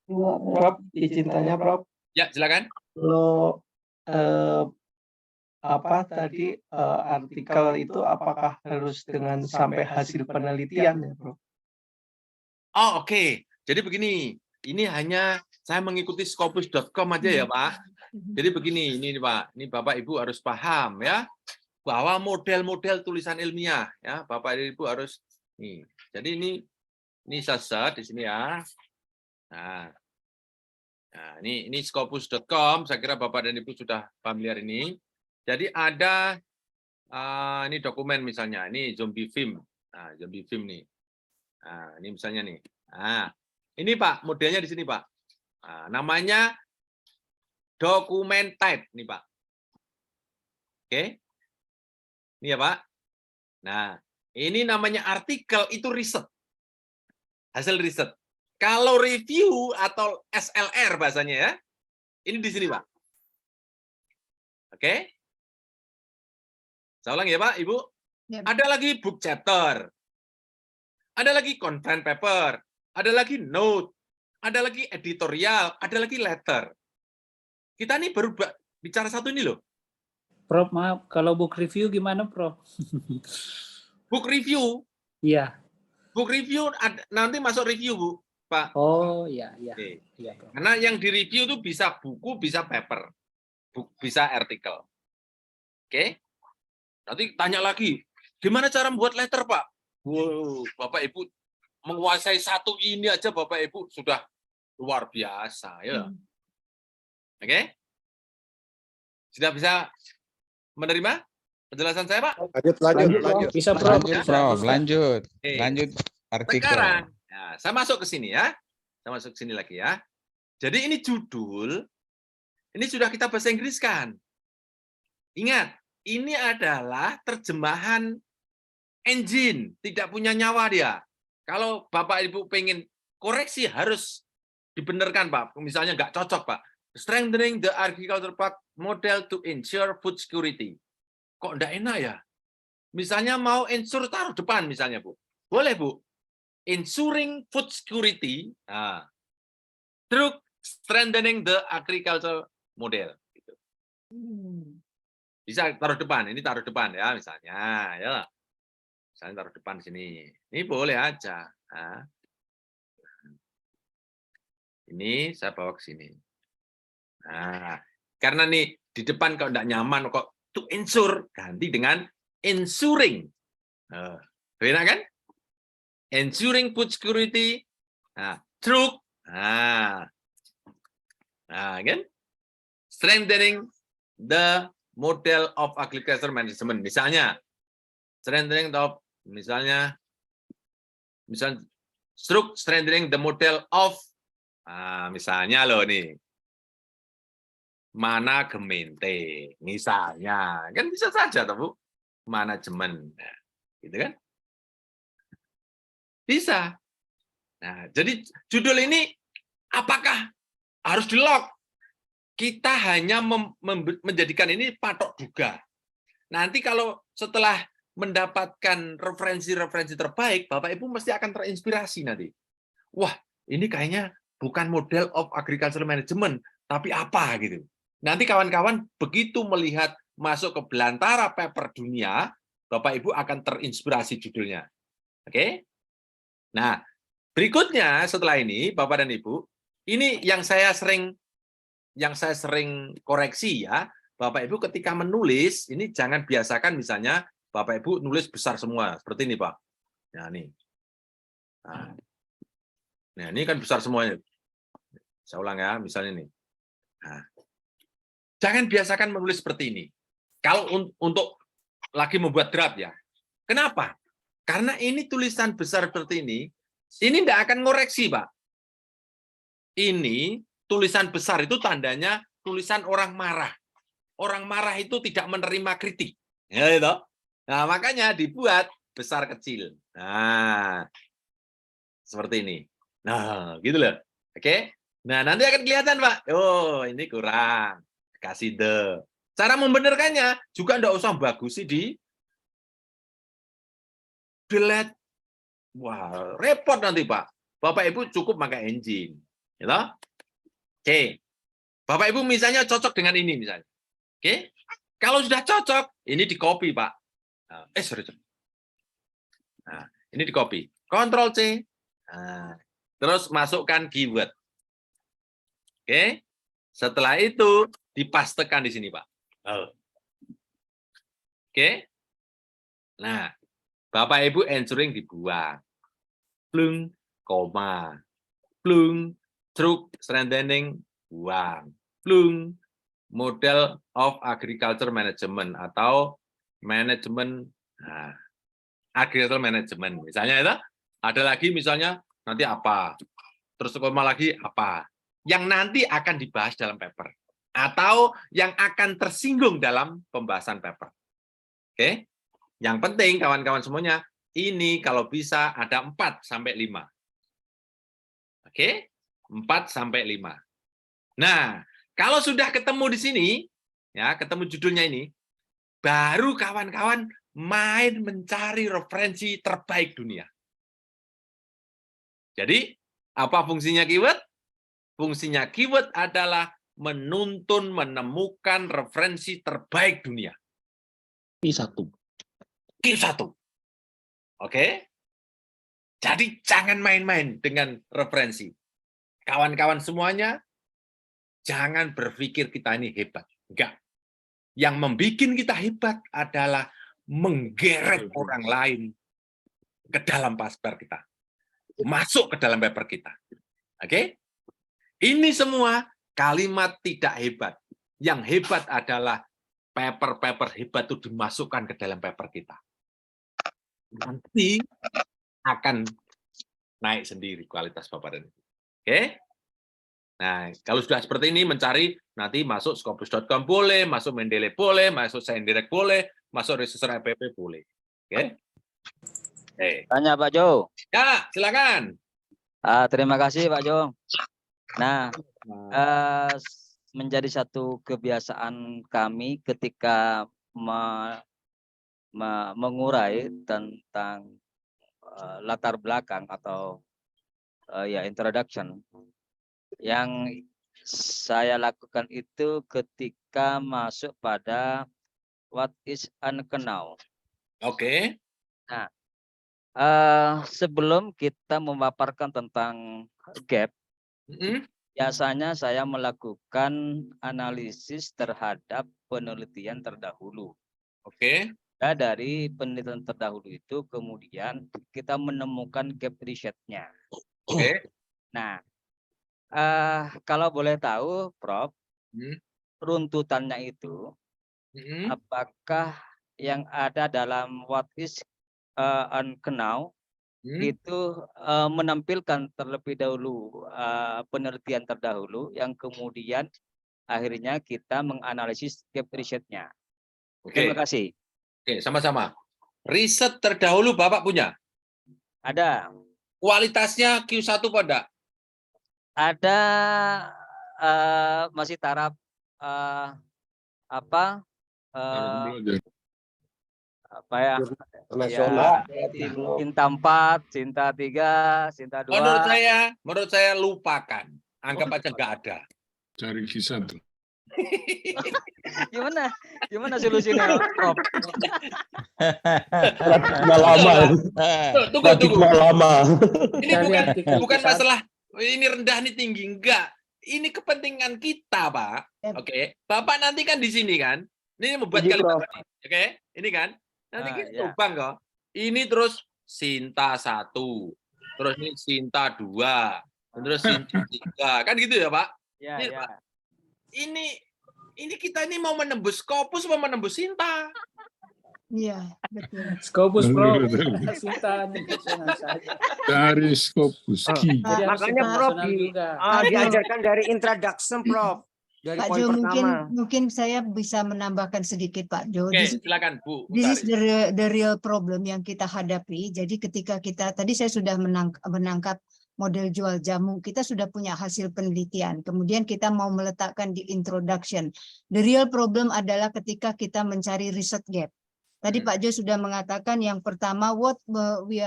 Prof, izin tanya, Prof. Ya, silakan. Kalau tadi artikel itu apakah harus dengan sampai hasil penelitian ya, Prof? Oh, oke. Jadi begini, ini hanya saya mengikuti scopus.com aja ya, Pak. Jadi begini, ini Pak, ini Bapak Ibu harus paham ya, bahwa model-model tulisan ilmiah ya, Bapak Ibu harus nih. Jadi ini saya search di sini ya. Nah, ini scopus.com, saya kira Bapak dan Ibu sudah familiar ini. Jadi ada ini dokumen misalnya, ini zombie film. Nah, zombie film nih. Nah, ini misalnya nih. Nah, ini Pak, modelnya di sini Pak. Nah, namanya dokumen type nih Pak. Oke. Ini ya Pak. Nah, ini namanya artikel itu riset. Hasil riset. Kalau review atau SLR bahasanya ya, ini di sini Pak. Oke. Saya ulang ya Pak, Ibu. Ya. Ada lagi book chapter. Ada lagi conference paper. Ada lagi note. Ada lagi editorial. Ada lagi letter. Kita nih baru bicara satu ini loh. Prof, maaf, kalau book review gimana, Prof? Book review. Iya. Book review nanti masuk review, Bu, Pak. Oh, iya. Oke. Iya, Prof. Karena yang di review itu bisa buku, bisa paper. Bisa artikel. Oke. Nanti tanya lagi, gimana cara membuat letter, Pak? Wow, Bapak Ibu menguasai satu ini aja Bapak Ibu sudah luar biasa ya. Oke? Sudah bisa menerima penjelasan saya, Pak? Lanjut. Bisa, Prof. Lanjut. Oke. Lanjut artikel. Sekarang, nah, saya masuk ke sini ya. Saya masuk ke sini lagi ya. Jadi ini judul, ini sudah kita bahasa Inggriskan. Ingat, ini adalah terjemahan engine, tidak punya nyawa dia. Kalau Bapak Ibu pengen koreksi harus dibenarkan Pak. Misalnya nggak cocok Pak. Strengthening the agriculture part model to ensure food security. kok enggak enak ya? Misalnya mau ensure taruh depan misalnya, Bu. Boleh, Bu. Ensuring food security through strengthening the agriculture model. Gitu. Bisa taruh depan, ini taruh depan ya misalnya, ya. Misalnya taruh depan sini. Ini boleh aja. Nah. Ini saya bawa ke sini. Nah, karena nih di depan kalau enggak nyaman kok to ensure, ganti dengan ensuring. Enak kan? Ensuring food security through kan? Strengthening the model of agriculture management. Misalnya strengthening of misalnya through strengthening the model of misalnya loh nih managemente misalnya kan bisa saja toh Bu, manajemen gitu kan bisa. Nah, jadi judul ini apakah harus di-lock? Kita hanya menjadikan ini patok duga. Nanti kalau setelah mendapatkan referensi-referensi terbaik, Bapak Ibu mesti akan terinspirasi nanti. Wah, ini kayaknya bukan model of agricultural management, tapi apa gitu. Nanti kawan-kawan begitu melihat masuk ke belantara paper dunia, Bapak Ibu akan terinspirasi judulnya. Oke? Nah, berikutnya setelah ini, Bapak dan Ibu, ini yang saya sering koreksi ya, Bapak Ibu ketika menulis, ini jangan biasakan misalnya Bapak Ibu nulis besar semua, seperti ini Pak. Nah, ini. Nah, ini kan besar semuanya. Saya ulang ya, misalnya ini. Nah, jangan biasakan menulis seperti ini. Kalau untuk lagi membuat draft ya. Kenapa? Karena ini tulisan besar seperti ini tidak akan ngoreksi, Pak. Ini tulisan besar itu tandanya tulisan orang marah. Orang marah itu tidak menerima kritik. Ya, itu. Nah, makanya dibuat besar kecil. Nah, seperti ini. Nah, gitu loh. Oke? Nah, nanti akan kelihatan, Pak. Oh, ini kurang. Kasih the. Cara membenarkannya juga enggak usah bagusi di delete. Wah, repot nanti, Pak. Bapak Ibu cukup pakai engine. Gitu? Oke. Bapak Ibu misalnya cocok dengan ini misalnya. Oke. Kalau sudah cocok, ini di-copy, Pak. Sorry. Nah, ini di-copy. Ctrl C. Nah, terus masukkan keyword. Oke. Setelah itu dipastekan di sini, Pak. Oke. Nah, Bapak Ibu ensuring dibuang. Plung, koma. Plung, through strengthening, buang. Plung, model of agriculture management atau manajemen agriculture management. Misalnya itu ada lagi misalnya nanti apa? Terus koma lagi apa? Yang nanti akan dibahas dalam paper atau yang akan tersinggung dalam pembahasan paper. Oke? Yang penting kawan-kawan semuanya ini kalau bisa ada 4 sampai 5. Oke? 4 sampai 5. Nah, kalau sudah ketemu di sini, ya, ketemu judulnya ini, baru kawan-kawan main mencari referensi terbaik dunia. Jadi, apa fungsinya keyword? Fungsinya keyword adalah menuntun, menemukan referensi terbaik dunia. Q1. Oke? Jadi jangan main-main dengan referensi. Kawan-kawan semuanya, jangan berpikir kita ini hebat. Enggak. Yang membuat kita hebat adalah menggeret orang lain ke dalam paper kita. Masuk ke dalam paper kita. Oke? Ini semua kalimat tidak hebat. Yang hebat adalah paper-paper hebat itu dimasukkan ke dalam paper kita. Nanti akan naik sendiri kualitas Bapak dan Ibu. Oke? Nah, kalau sudah seperti ini mencari nanti masuk scopus.com boleh, masuk Mendeley boleh, masuk Sciendirect boleh, masuk Researcher APP boleh. Oke? Tanya Pak Jo. Ya, silakan. Terima kasih Pak Jo. Nah, menjadi satu kebiasaan kami ketika mengurai tentang latar belakang atau ya introduction yang saya lakukan itu ketika masuk pada what is unknown. Oke. Nah, sebelum kita memaparkan tentang gap, biasanya saya melakukan analisis terhadap penelitian terdahulu. Oke. Nah, dari penelitian terdahulu itu kemudian kita menemukan gap risetnya. Oke. Nah, kalau boleh tahu, Prof, runtutannya itu, apakah yang ada dalam what is unknown itu menampilkan terlebih dahulu penelitian terdahulu yang kemudian akhirnya kita menganalisis gap risetnya. Terima kasih. Oke, sama-sama. Riset terdahulu Bapak punya? Ada. Kualitasnya Q1 pada? Ada masih taraf apa ya? Nasional. Cinta 4, Cinta 3, Cinta 2. Menurut saya lupakan. Anggap aja nggak ada. Cari kisah tuh. Gimana solusinya, Prof? lama. Tunggu. Lama. Ini bukan masalah ini rendah ini tinggi, enggak. Ini kepentingan kita, Pak. Oke. Bapak nanti kan di sini kan. Ini membuat kalimat. Oke. Ini kan. Nanti kita lubang kok. Ini terus Sinta 1. Terus ini Sinta 2. Terus Sinta 3. Kan gitu ya, Pak? Ya, ini, ya. Pak, ini kita ini mau menembus Scopus mau menembus Sinta. Iya, betul. Scopus, Prof. Dari Scopus. Makanya Prof diajarkan dari introduction, Prof. Dari Pak poin Jo, pertama. mungkin saya bisa menambahkan sedikit, Pak Jo. Oke, silakan Bu. This is the real problem yang kita hadapi. Jadi ketika kita tadi saya sudah menangkap model jual jamu, kita sudah punya hasil penelitian. Kemudian kita mau meletakkan di introduction. The real problem adalah ketika kita mencari research gap. Tadi Pak Jo sudah mengatakan yang pertama, what we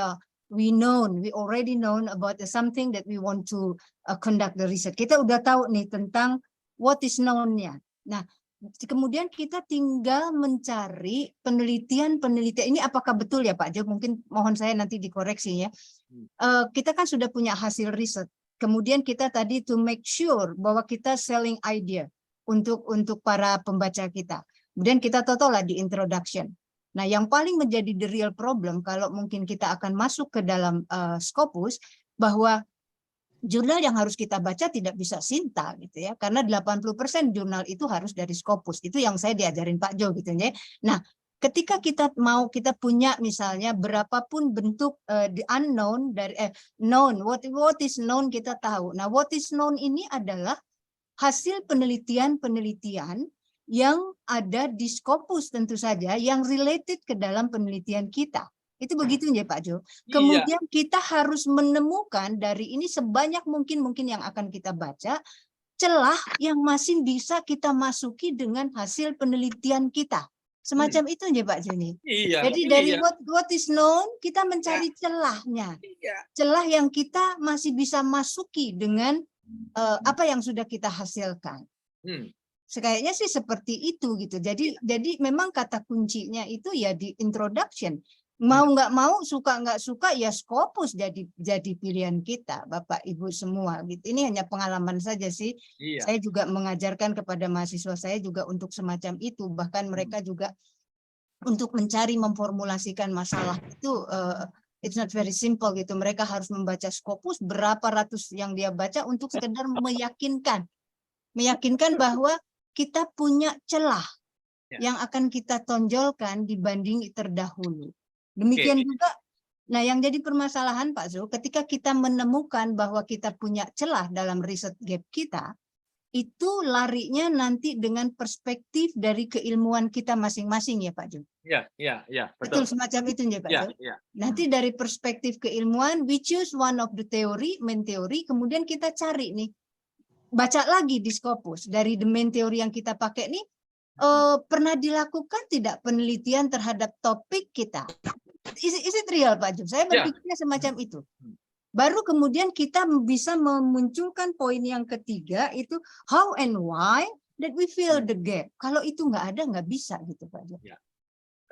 already known about something that we want to conduct the research. Kita udah tahu nih tentang what is known-nya. Nah, kemudian kita tinggal mencari penelitian ini apakah betul ya Pak Jo? Mungkin mohon saya nanti dikoreksi ya. Kita kan sudah punya hasil riset. Kemudian kita tadi to make sure bahwa kita selling idea untuk para pembaca kita. Kemudian kita total lah di introduction. Nah, yang paling menjadi the real problem kalau mungkin kita akan masuk ke dalam Scopus bahwa jurnal yang harus kita baca tidak bisa Sinta gitu ya, karena 80% jurnal itu harus dari Scopus. Itu yang saya diajarin Pak Jo gitu ya. Nah, ketika kita punya misalnya berapapun bentuk the unknown dari known, what is known kita tahu. Nah, what is known ini adalah hasil penelitian yang ada di Scopus tentu saja yang related ke dalam penelitian kita. Itu begitu ya Pak Jo. Kemudian kita harus menemukan dari ini sebanyak mungkin yang akan kita baca celah yang masih bisa kita masuki dengan hasil penelitian kita. Semacam itu ya Pak Joni. Jadi dari what is known kita mencari celahnya. Celah yang kita masih bisa masuki dengan apa yang sudah kita hasilkan. Kayaknya sih seperti itu gitu. Jadi memang kata kuncinya itu ya di introduction. Mau nggak mau, suka nggak suka ya Scopus jadi pilihan kita, Bapak Ibu semua gitu. Ini hanya pengalaman saja sih. Saya juga mengajarkan kepada mahasiswa saya juga untuk semacam itu. Bahkan mereka juga untuk mencari memformulasikan masalah itu it's not very simple gitu. Mereka harus membaca Scopus berapa ratus yang dia baca untuk sekedar meyakinkan bahwa kita punya celah yang akan kita tonjolkan dibanding terdahulu. Demikian juga, nah yang jadi permasalahan Pak Zul, ketika kita menemukan bahwa kita punya celah dalam riset gap kita, itu larinya nanti dengan perspektif dari keilmuan kita masing-masing ya Pak Zul. Iya, betul semacam itu ya Pak Zul. Nanti dari perspektif keilmuan, we choose one of the main teori, kemudian kita cari nih, baca lagi di Scopus dari the main teori yang kita pakai nih, pernah dilakukan tidak penelitian terhadap topik kita? Is it real, Pak Jum? Saya berpikirnya semacam itu. Baru kemudian kita bisa memunculkan poin yang ketiga itu how and why that we fill the gap. Kalau itu nggak ada, nggak bisa gitu, Pak Jum. Ya.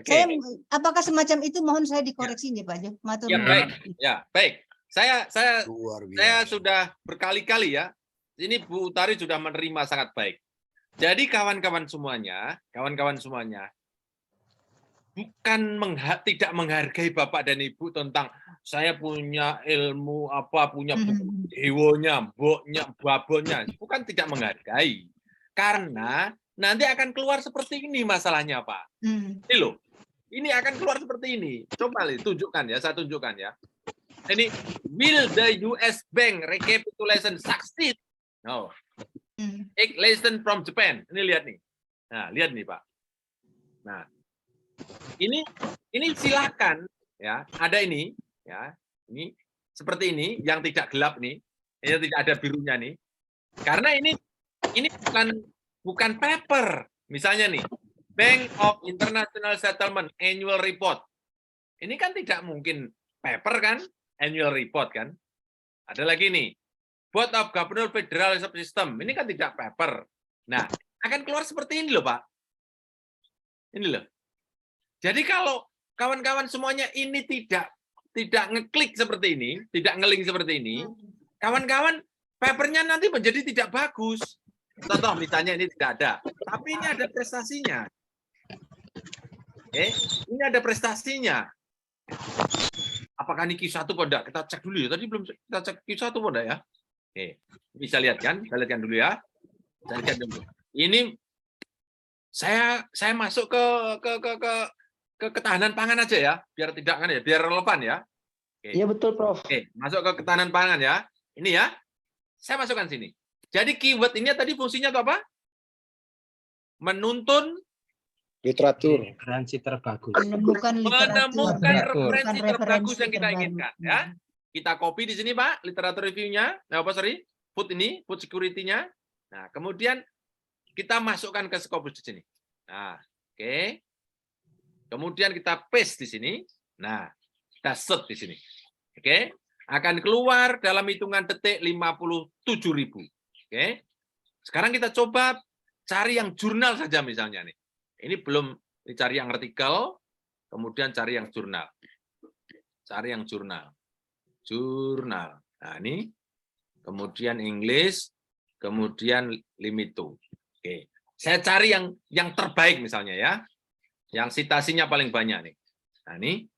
Saya, apakah semacam itu? Mohon saya dikoreksi nih, Pak Jum. Ya, baik. Ya, baik. Saya sudah berkali-kali ya. Ini Bu Utari sudah menerima sangat baik. Jadi kawan-kawan semuanya, bukan tidak menghargai Bapak dan Ibu tentang saya punya ilmu apa, punya dewonya, mboknya, babonnya. Bukan tidak menghargai. Karena nanti akan keluar seperti ini masalahnya, Pak. Ini loh. Ini akan keluar seperti ini. Coba tunjukkan ya, saya tunjukkan ya. Ini, will the US Bank recapitulation succeed? No. Take lesson from Japan. Ini lihat nih. Nah, lihat nih, Pak. Nah, ini silakan ya, ada ini ya, ini seperti ini yang tidak gelap nih, ini tidak ada birunya nih. Karena ini bukan paper. Misalnya nih, Bank of International Settlement Annual Report. Ini kan tidak mungkin paper kan, annual report kan. Ada lagi nih, Board of Governors Federal Reserve System. Ini kan tidak paper. Nah, akan keluar seperti ini loh, Pak. Ini loh. Jadi kalau kawan-kawan semuanya ini tidak ngeklik seperti ini, tidak ngeling seperti ini, kawan-kawan papernya nanti menjadi tidak bagus. Contoh misalnya ini tidak ada, tapi ini ada prestasinya. Ini ada prestasinya. Apakah ini Q1 atau tidak? Kita cek dulu ya. Tadi belum kita cek Q1 atau tidak ya? Bisa lihat kan? Kita lihatkan dulu ya. Saya lihat dulu. Ini saya masuk ke ketahanan pangan aja ya, biar tidak kan ya, biar relevan ya. Iya betul, Prof. Masuk ke ketahanan pangan ya. Ini ya. Saya masukkan sini. Jadi keyword ini tadi fungsinya apa? Menuntun literatur. Referensi terbagus. Menemukan referensi terbagus yang kita inginkan ya. Kita copy di sini, Pak, literatur review-nya. Nah, food security-nya. Nah, kemudian kita masukkan ke Scopus di sini. Nah, oke. Kemudian kita paste di sini. Nah, kita set di sini. Oke. Akan keluar dalam hitungan detik 57.000. Oke. Sekarang kita coba cari yang jurnal saja misalnya nih. Ini belum dicari yang artikel, kemudian cari yang jurnal. Cari yang jurnal. Jurnal. Nah, ini kemudian English, kemudian Limito. Oke. Saya cari yang terbaik misalnya ya. Yang citasinya paling banyak nih. Nah, ini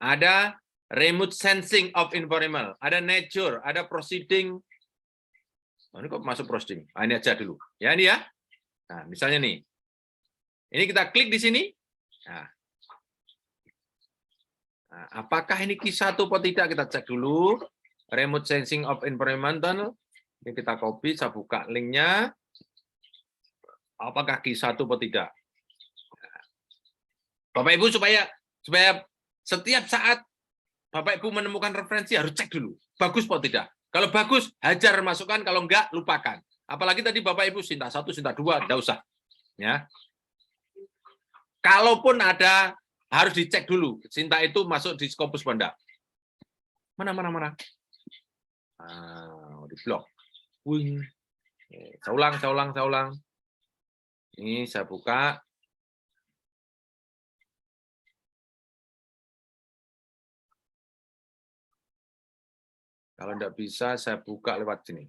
ada remote sensing of environment, ada nature, ada proceeding. Oh, ini kok masuk proceeding? Nah, ini aja dulu. Ya, ini ya. Nah, misalnya nih. Ini kita klik di sini. Nah, apakah ini Q1 atau tidak? Kita cek dulu. Remote sensing of environmental. Ini kita copy, saya buka linknya. Apakah Q1 atau tidak? Bapak Ibu supaya setiap saat Bapak Ibu menemukan referensi harus cek dulu. Bagus atau tidak? Kalau bagus, hajar masukkan. Kalau enggak, lupakan. Apalagi tadi Bapak Ibu Sinta 1, Sinta 2, enggak usah. Ya. Kalaupun ada, harus dicek dulu. Sinta itu masuk di Scopus Banda. Mana. Di blok. Saya ulang. Ini saya buka. Kalau enggak bisa, saya buka lewat sini.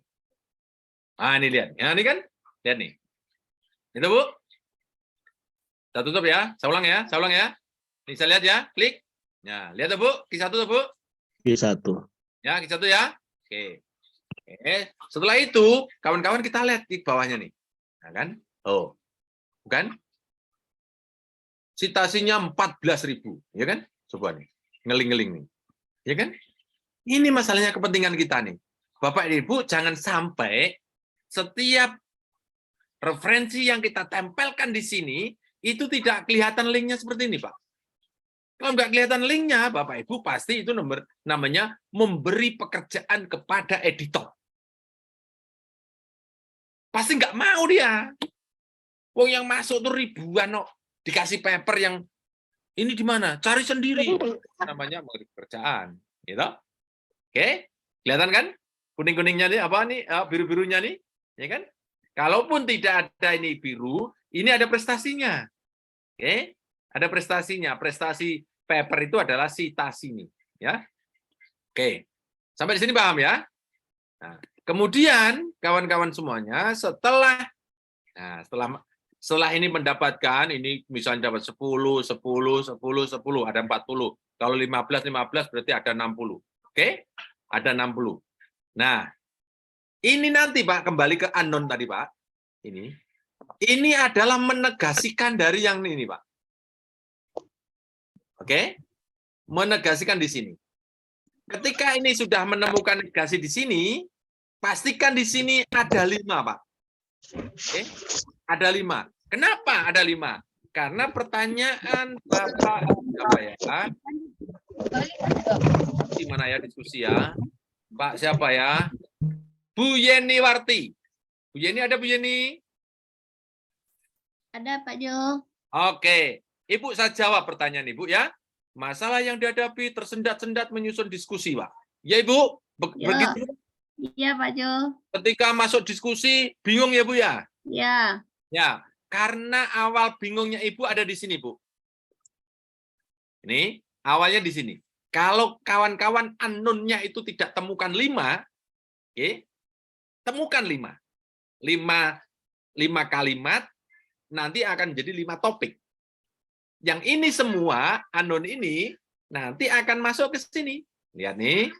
Ini lihat. Ya, ini kan? Lihat nih. Itu, Bu. Saya tutup ya. Saya ulang ya. Ini saya lihat ya. Klik. Ya, lihat tuh, Bu. Q1 tuh, Bu. Q1. Ya, Q1 ya. Oke. Setelah itu, kawan-kawan kita lihat di bawahnya nih. Nah, kan? Oh. Bukan? Citasinya 14.000. Ya kan? Coba nih. Ngeling-ngeling nih. Ya kan? Ini masalahnya kepentingan kita nih. Bapak Ibu jangan sampai setiap referensi yang kita tempelkan di sini itu tidak kelihatan linknya seperti ini, Pak. Kalau nggak kelihatan linknya, Bapak Ibu pasti itu namanya memberi pekerjaan kepada editor. Pasti nggak mau dia. Wong yang masuk tuh ribuan kok. Dikasih paper yang ini di mana? Cari sendiri. Namanya kerjaan, gitu. Oke, kelihatan kan? Kuning-kuningnya nih apa nih? Biru-birunya nih, ya kan? Kalaupun tidak ada ini biru, ini ada prestasinya. Oke, ada prestasinya. Prestasi paper itu adalah citasi nih, ya. Oke, sampai di sini paham ya? Nah, kemudian kawan-kawan semuanya setelah ini mendapatkan ini misalnya dapat 10, 10, 10, 10 ada 40. Kalau 15 berarti ada 60. Oke? Ada 60. Nah, ini nanti Pak kembali ke unknown tadi Pak. Ini adalah menegasikan dari yang ini Pak. Oke? Menegasikan di sini. Ketika ini sudah menemukan negasi di sini, pastikan di sini ada 5, Pak. Oke? Ada 5. Kenapa ada 5? Karena pertanyaan Bapak apa ya? Di mana ya diskusi ya? Pak siapa ya? Bu Yeni Warti. Bu Yeni ada Bu Yeni? Ada Pak Jo. Oke. Ibu saya jawab pertanyaan Ibu ya. Masalah yang dihadapi tersendat-sendat menyusun diskusi, Pak. Ya, Ibu? Begitu? Iya, Pak Jo. Ketika masuk diskusi, bingung ya, Bu ya? Iya. Ya, karena awal bingungnya Ibu ada di sini, Bu. Ini, awalnya di sini. Kalau kawan-kawan unknown-nya itu tidak temukan 5, temukan 5. 5 kalimat, nanti akan jadi 5 topik. Yang ini semua, unknown ini, nanti akan masuk ke sini. Lihat nih.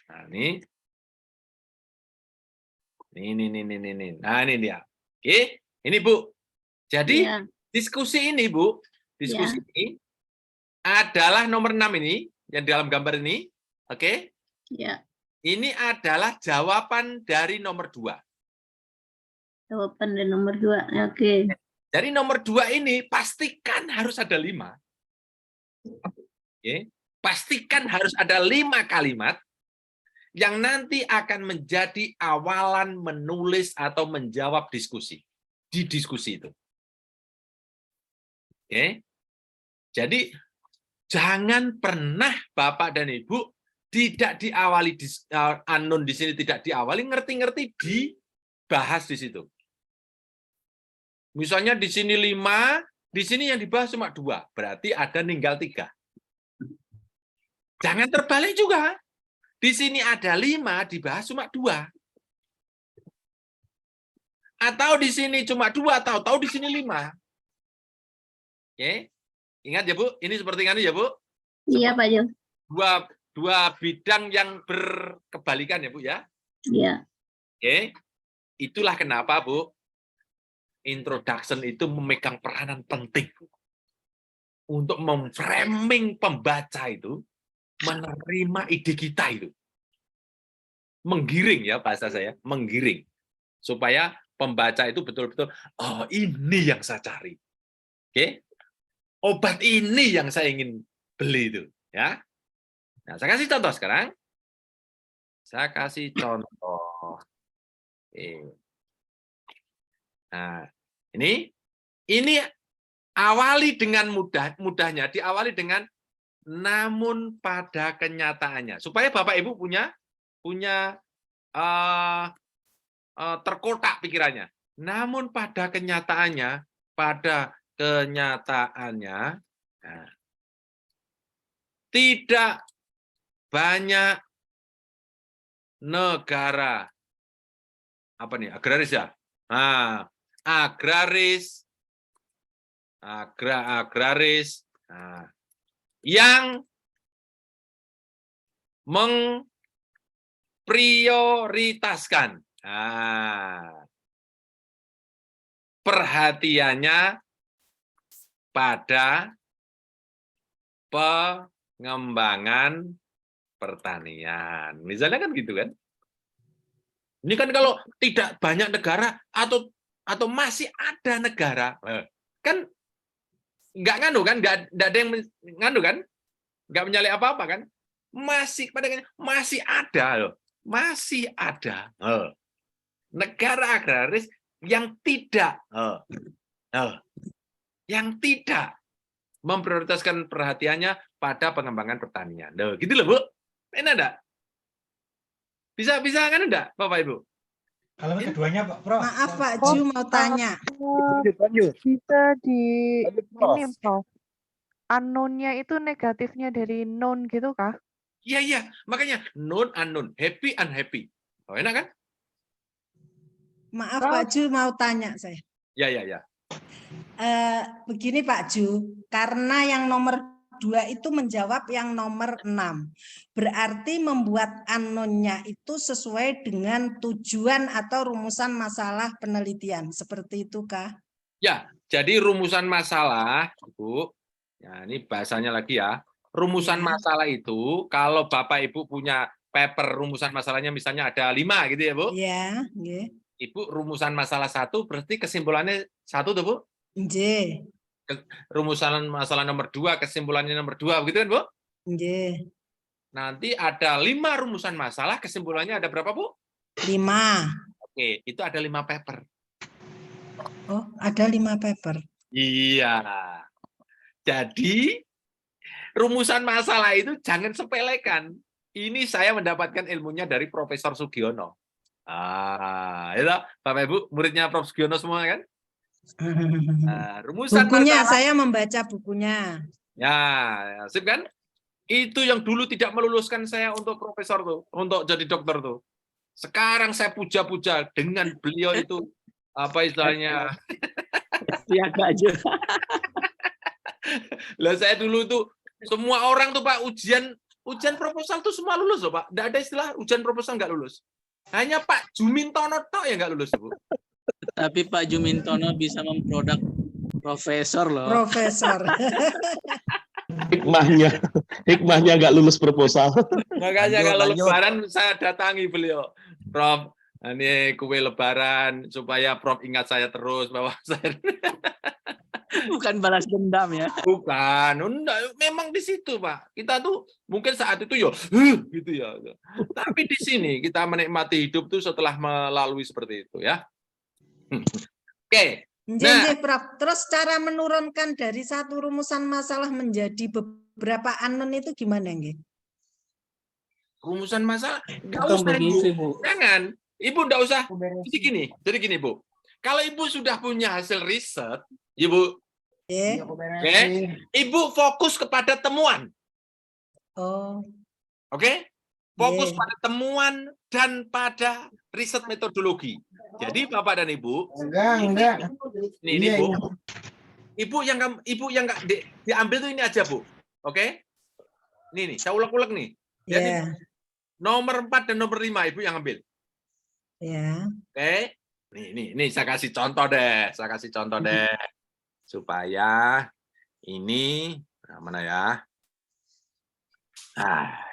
Nah ini. Ini. Nah, ini dia. Oke, ini Bu. Jadi, diskusi ini, Bu. Diskusi ini adalah nomor 6 ini, yang dalam gambar ini. Oke? Iya. Ini adalah jawaban dari nomor 2. Jawaban dari nomor 2. Oke. Dari nomor 2 ini pastikan harus ada 5. Oke. Pastikan harus ada 5 kalimat yang nanti akan menjadi awalan menulis atau menjawab diskusi. Di diskusi itu. Oke. Jadi jangan pernah Bapak dan Ibu tidak diawali unknown di sini tidak diawali ngerti-ngerti dibahas di situ. Misalnya di sini 5, di sini yang dibahas cuma 2, berarti ada ninggal 3. Jangan terbalik juga. Di sini ada 5, dibahas cuma 2. Atau di sini cuma 2, tahu-tahu di sini 5. Oke. Ingat ya, Bu, ini seperti ini ya, Bu? Iya, Pak Jo. Dua bidang yang berkebalikan ya, Bu ya? Iya. Oke. Itulah kenapa, Bu, introduction itu memegang peranan penting untuk memframing pembaca itu menerima ide kita itu. Menggiring ya bahasa saya, menggiring. Supaya pembaca itu betul-betul, oh ini yang saya cari. Oke? Obat ini yang saya ingin beli itu. Ya. Nah, saya kasih contoh sekarang. Saya kasih contoh. Oke. Nah, ini awali dengan mudahnya diawali dengan namun pada kenyataannya supaya Bapak Ibu punya terkotak pikirannya. Namun pada kenyataannya nah, tidak banyak negara agraris ya. Nah, agraris yang memprioritaskan perhatiannya pada pengembangan pertanian. Misalnya kan gitu kan. Ini kan kalau tidak banyak negara atau masih ada negara, kan nggak nganu kan, nggak ada yang nganu kan, nggak menyalip apa-apa kan, masih ada loh, masih ada negara agraris yang tidak memprioritaskan perhatiannya pada pengembangan pertanian. Gitu loh, Bu. Enak enggak? Bisa kan enggak, Bapak Ibu? Kalau keduanya Pak Prof. Maaf Pak Ju mau tanya. Bisa di ini Prof. Unknown-nya itu negatifnya dari known gitu kah? Iya. Makanya known, unknown, happy, unhappy. Oh, enak kan? Maaf Pak Ju mau tanya saya. Ya. Begini Pak Ju, karena yang nomor 2 itu menjawab yang nomor 6. Berarti membuat unknown-nya itu sesuai dengan tujuan atau rumusan masalah penelitian. Seperti itu kah? Ya, jadi rumusan masalah, Bu. Ya, ini bahasanya lagi ya. Rumusan masalah itu, kalau Bapak Ibu punya paper rumusan masalahnya misalnya ada 5 gitu ya, Bu? Iya. Ibu rumusan masalah 1 berarti kesimpulannya 1 tuh, Bu? Nggih. Rumusan masalah nomor 2 kesimpulannya nomor 2 begitu kan, Bu? Nggih. Nanti ada 5 rumusan masalah, kesimpulannya ada berapa, Bu? 5. Oke, itu ada 5 paper. Oh, ada 5 paper. Iya. Jadi rumusan masalah itu jangan sepelekan. Ini saya mendapatkan ilmunya dari Profesor Sugiono. Itu Bapak Ibu muridnya Prof Sugiono semua kan? Rumusan bukunya masalah, saya membaca bukunya. Ya, sip kan? Itu yang dulu tidak meluluskan saya untuk profesor tuh, untuk jadi dokter tuh. Sekarang saya puja-puja dengan beliau itu apa istilahnya? Siaga aja. Lah saya dulu tuh semua orang tuh Pak ujian proposal tuh semua lulus loh Pak. Nggak ada istilah ujian proposal nggak lulus. Hanya Pak Jumintono tok yang nggak lulus Bu. Tapi Pak Jumintono bisa memproduk profesor loh. Profesor. Hikmahnya nggak lulus proposal. Makanya kalau lebaran saya datangi beliau. Prof, ini kue lebaran supaya Prof ingat saya terus bahwa saya Bukan balas dendam ya. bukan, enggak, memang di situ Pak. Kita tuh mungkin saat itu ya gitu ya. Tapi di sini kita menikmati hidup tuh setelah melalui seperti itu ya. Oke. Nah, Prof. Terus cara menurunkan dari satu rumusan masalah menjadi beberapa unknown itu gimana nggih? Rumusan masalah enggak usah Ibu. Jangan. Ibu enggak usah. Jadi gini Bu. Kalau Ibu sudah punya hasil riset, Ibu Ibu fokus kepada temuan. Oh. Oke? Fokus pada temuan dan pada riset metodologi. Jadi Bapak dan Ibu, ini Bu. Ibu yang nggak diambil tuh ini aja, Bu. Oke? Nih, saya ulek-ulek nih. Jadi nomor 4 dan nomor 5 Ibu yang ambil. Ya. Oke? Nih saya kasih contoh deh. Supaya ini mana ya?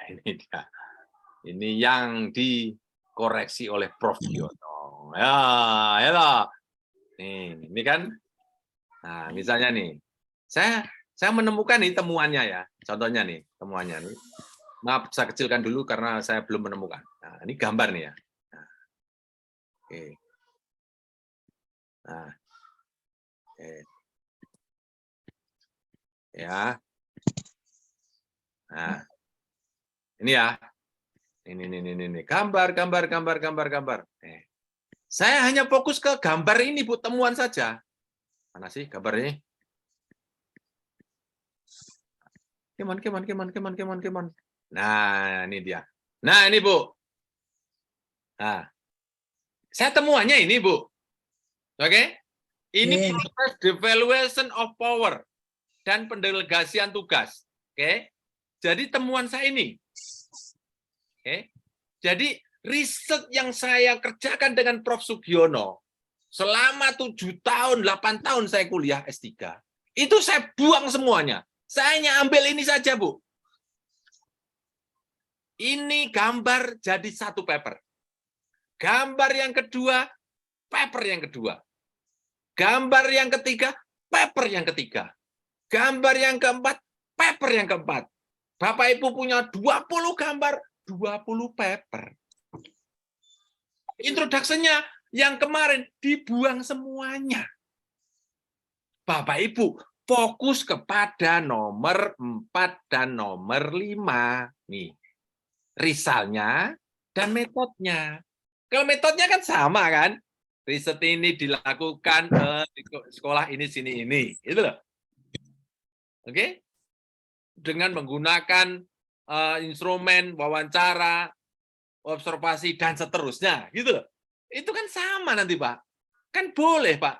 Ini dia. Ini yang dikoreksi oleh Prof Yono. Ya loh. Nih, ini kan. Nah, misalnya nih. Saya menemukan nih temuannya ya. Contohnya nih, temuannya nih. Maaf, saya kecilkan dulu karena saya belum menemukan. Nah, ini gambar nih ya. Nah, oke. Nah. Oke. Ya. Nah. Ini ya. Ini gambar. Saya hanya fokus ke gambar ini Bu, temuan saja. Mana sih gambar ini? Kemon. Nah, ini dia. Nah, ini Bu. Nah. Saya temuannya ini, Bu. Oke? Ini proses devaluation of power dan pendelegasian tugas. Oke? Jadi temuan saya ini. Oke? Jadi riset yang saya kerjakan dengan Prof Sugiono selama 7 tahun, 8 tahun saya kuliah S3. Itu saya buang semuanya. Saya hanya ambil ini saja, Bu. Ini gambar jadi satu paper. Gambar yang kedua, paper yang kedua. Gambar yang ketiga, paper yang ketiga. Gambar yang keempat, paper yang keempat. Bapak Ibu punya 20 gambar, 20 paper. Introduction-nya Yang kemarin dibuang semuanya. Bapak Ibu, fokus kepada nomor 4 dan nomor 5. Nih, risalnya dan metodenya. Kalau metodenya kan sama kan? Riset ini dilakukan di sekolah ini, sini, ini. Itu loh. Oke? Dengan menggunakan instrumen, wawancara, observasi, dan seterusnya. Gitu loh. Itu kan sama nanti, Pak. Kan boleh, Pak.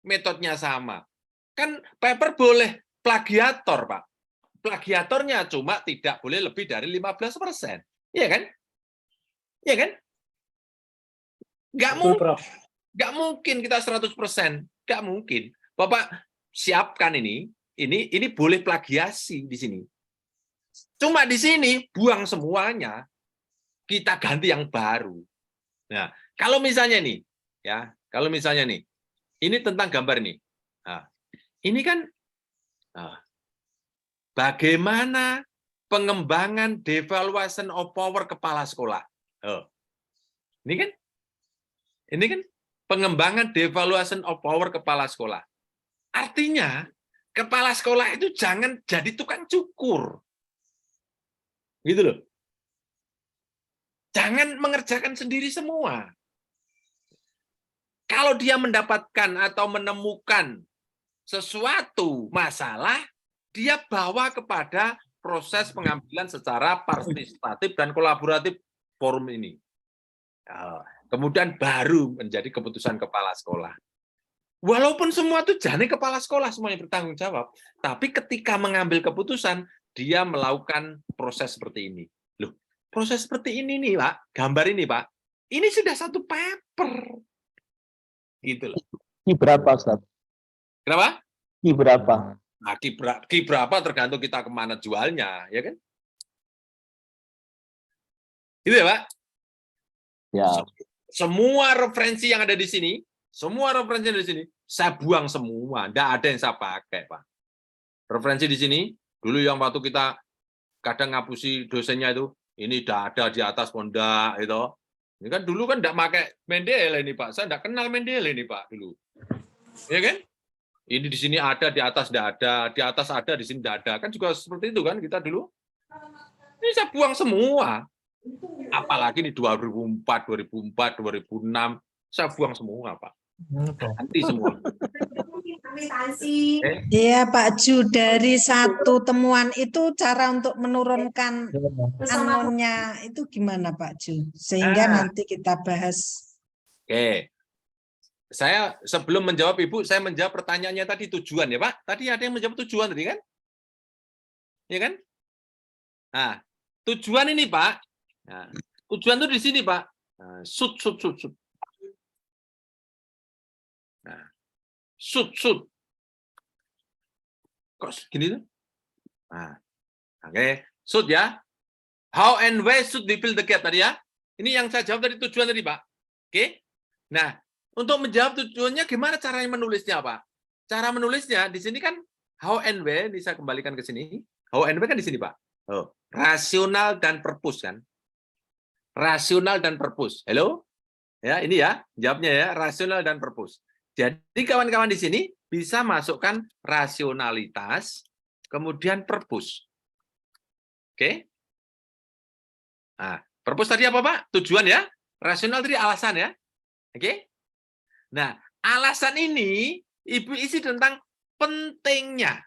Metodenya sama. Kan paper boleh plagiator, Pak. Plagiatornya cuma tidak boleh lebih dari 15%. Iya kan? Iya kan? Nggak mungkin kita 100%. Nggak mungkin. Bapak siapkan ini boleh plagiasi di sini. Cuma di sini buang semuanya, kita ganti yang baru. Nah, kalau misalnya nih, ini tentang gambar nih. Nah, ini kan bagaimana pengembangan devaluation of power kepala sekolah. Ini kan pengembangan devaluation of power kepala sekolah. Artinya, kepala sekolah itu jangan jadi tukang cukur. Gitu loh. Jangan mengerjakan sendiri semua. Kalau dia mendapatkan atau menemukan sesuatu masalah, dia bawa kepada proses pengambilan secara partisipatif dan kolaboratif forum ini. Kemudian baru menjadi keputusan kepala sekolah. Walaupun semua itu jadi kepala sekolah semuanya bertanggung jawab, tapi ketika mengambil keputusan, dia melakukan proses seperti ini. Loh, proses seperti ini nih, Pak, gambar ini, Pak, ini sudah satu paper. Gitu loh. Ki berapa, Ustaz? Kenapa? Ki berapa? Nah, ki berapa tergantung kita kemana jualnya, ya kan? Gitu ya, Pak? Ya. Semua referensi yang ada di sini, saya buang semua. Nggak ada yang saya pakai, Pak. Referensi di sini, dulu yang waktu kita kadang ngapusi dosennya itu, ini udah ada di atas pondak, itu. Ini kan dulu kan nggak pakai Mendeley ini, Pak. Saya nggak kenal Mendeley ini, Pak, dulu. Ya kan? Ini di sini ada, di atas nggak ada, di atas ada, di sini nggak ada. Kan juga seperti itu kan kita dulu. Ini saya buang semua. Apalagi di 2004, 2006, saya buang semua, Pak. Nanti semua. Iya, Pak Ju, dari satu temuan itu cara untuk menurunkan anonnya itu gimana, Pak Ju? Sehingga nanti kita bahas. Oke. Saya sebelum menjawab Ibu, saya menjawab pertanyaannya tadi tujuan ya, Pak. Tadi ada yang menjawab tujuan tadi kan? Ya kan? Nah, tujuan ini, Pak. Nah, tujuan itu di sini, Pak. Nah, sud. Nah, sud. Kok gini tuh? Nah, oke. Sud ya. How and where should we fill the gap tadi ya? Ini yang saya jawab dari tujuan tadi, Pak. Oke. Nah, untuk menjawab tujuannya gimana caranya menulisnya, Pak? Cara menulisnya di sini kan how and where, ini saya kembalikan ke sini. How and where kan di sini, Pak. Oh, rasional dan purpose kan? Rasional dan purpose. Halo? Ya, ini ya, jawabnya ya, rasional dan purpose. Jadi kawan-kawan di sini bisa masukkan rasionalitas, kemudian purpose. Oke? Nah, purpose tadi apa, Pak? Tujuan ya? Rasional tadi alasan ya? Oke? Nah, alasan ini Ibu isi tentang pentingnya.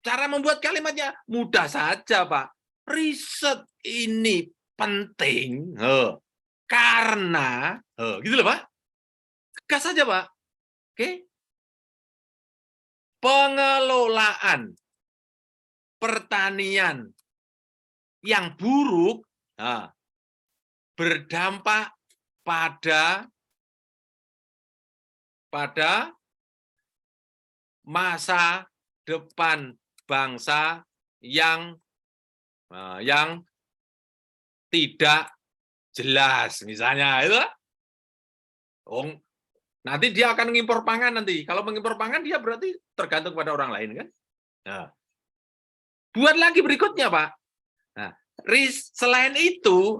Cara membuat kalimatnya mudah saja, Pak. Riset ini penting karena gitu loh, Pak. Tegas saja, Pak. Oke? Pengelolaan pertanian yang buruk berdampak pada masa depan bangsa yang tidak jelas, misalnya itu. Nanti dia akan mengimpor pangan nanti. Kalau mengimpor pangan dia berarti tergantung pada orang lain kan. Nah, buat lagi berikutnya, Pak. Nah, selain itu,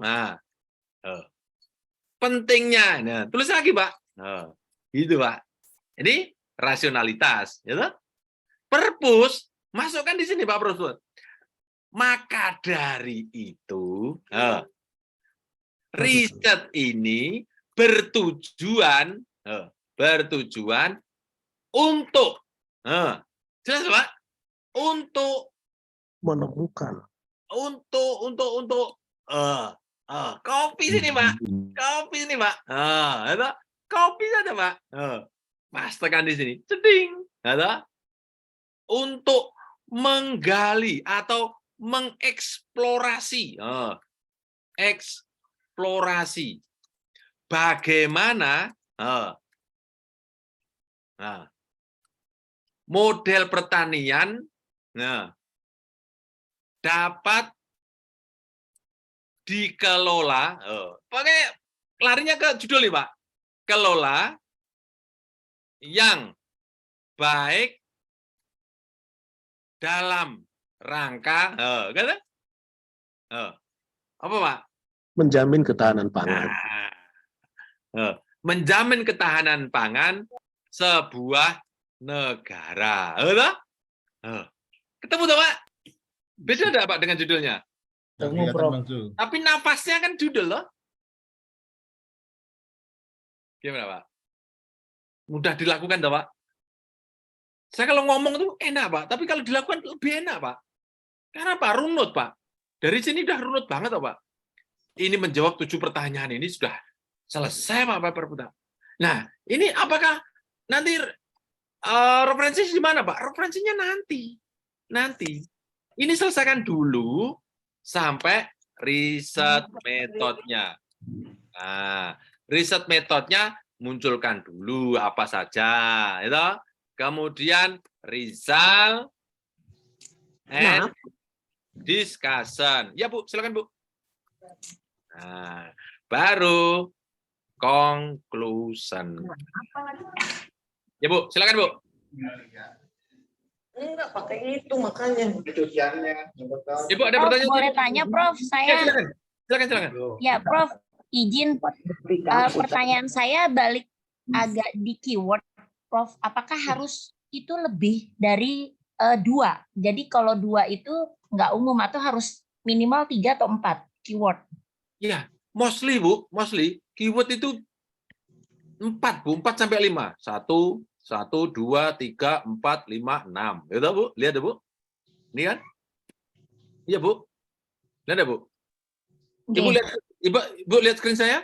pentingnya. Nah, tulis lagi, Pak. Nah, gitu, Pak. Ini rasionalitas, ya toh? Purpose, masukkan di sini, Pak Profesor. Maka dari itu, riset ini bertujuan untuk, jelas, Pak? Untuk menemukan. Kopi sini, Pak. Kopi sini, Pak. Kopi saja, Pak. Pastikan di sini. Ceding. Untuk menggali atau mengeksplorasi. Eksplorasi. Bagaimana model pertanian dapat dikelola, pakai larinya ke judul nih, Pak. Kelola yang baik dalam rangka apa, Pak? Menjamin ketahanan pangan. Menjamin ketahanan pangan sebuah negara. Ketemu tuh, Pak? Beda enggak, Pak, dengan judulnya? Tapi nafasnya kan judul loh. Gimana, Pak? Mudah dilakukan, toh, Pak? Saya kalau ngomong itu enak, Pak. Tapi kalau dilakukan lebih enak, Pak. Karena apa? Runut, Pak. Dari sini udah runut banget, toh, Pak. Ini menjawab 7 pertanyaan ini sudah selesai, Pak Perputa. Nah, ini apakah nanti referensi di mana, Pak? Referensinya nanti. Ini selesaikan dulu sampai riset metodenya. Nah, riset metodenya munculkan dulu apa saja, itu. Kemudian result and discussion. Ya, Bu, silakan, Bu. Nah, baru conclusion. Ya, Bu, silakan, Bu. Enggak pakai itu makanya. Ibu ada pertanyaan? Boleh tanya, Prof? Saya. Ya, silakan. Ya, Prof, izin pertanyaan saya balik agak di keyword, Prof. Apakah harus itu lebih dari 2? Jadi kalau 2 itu nggak umum atau harus minimal 3 atau 4 keyword? Ya, mostly, Bu, keyword itu 4, Bu, 4 sampai 5. 1, 2, 3, 4, 5, 6. Gitu, Bu. Lihat, Bu. Ini kan? Iya, Bu. Lihat, Bu. Ibu lihat, Ibu lihat screen saya?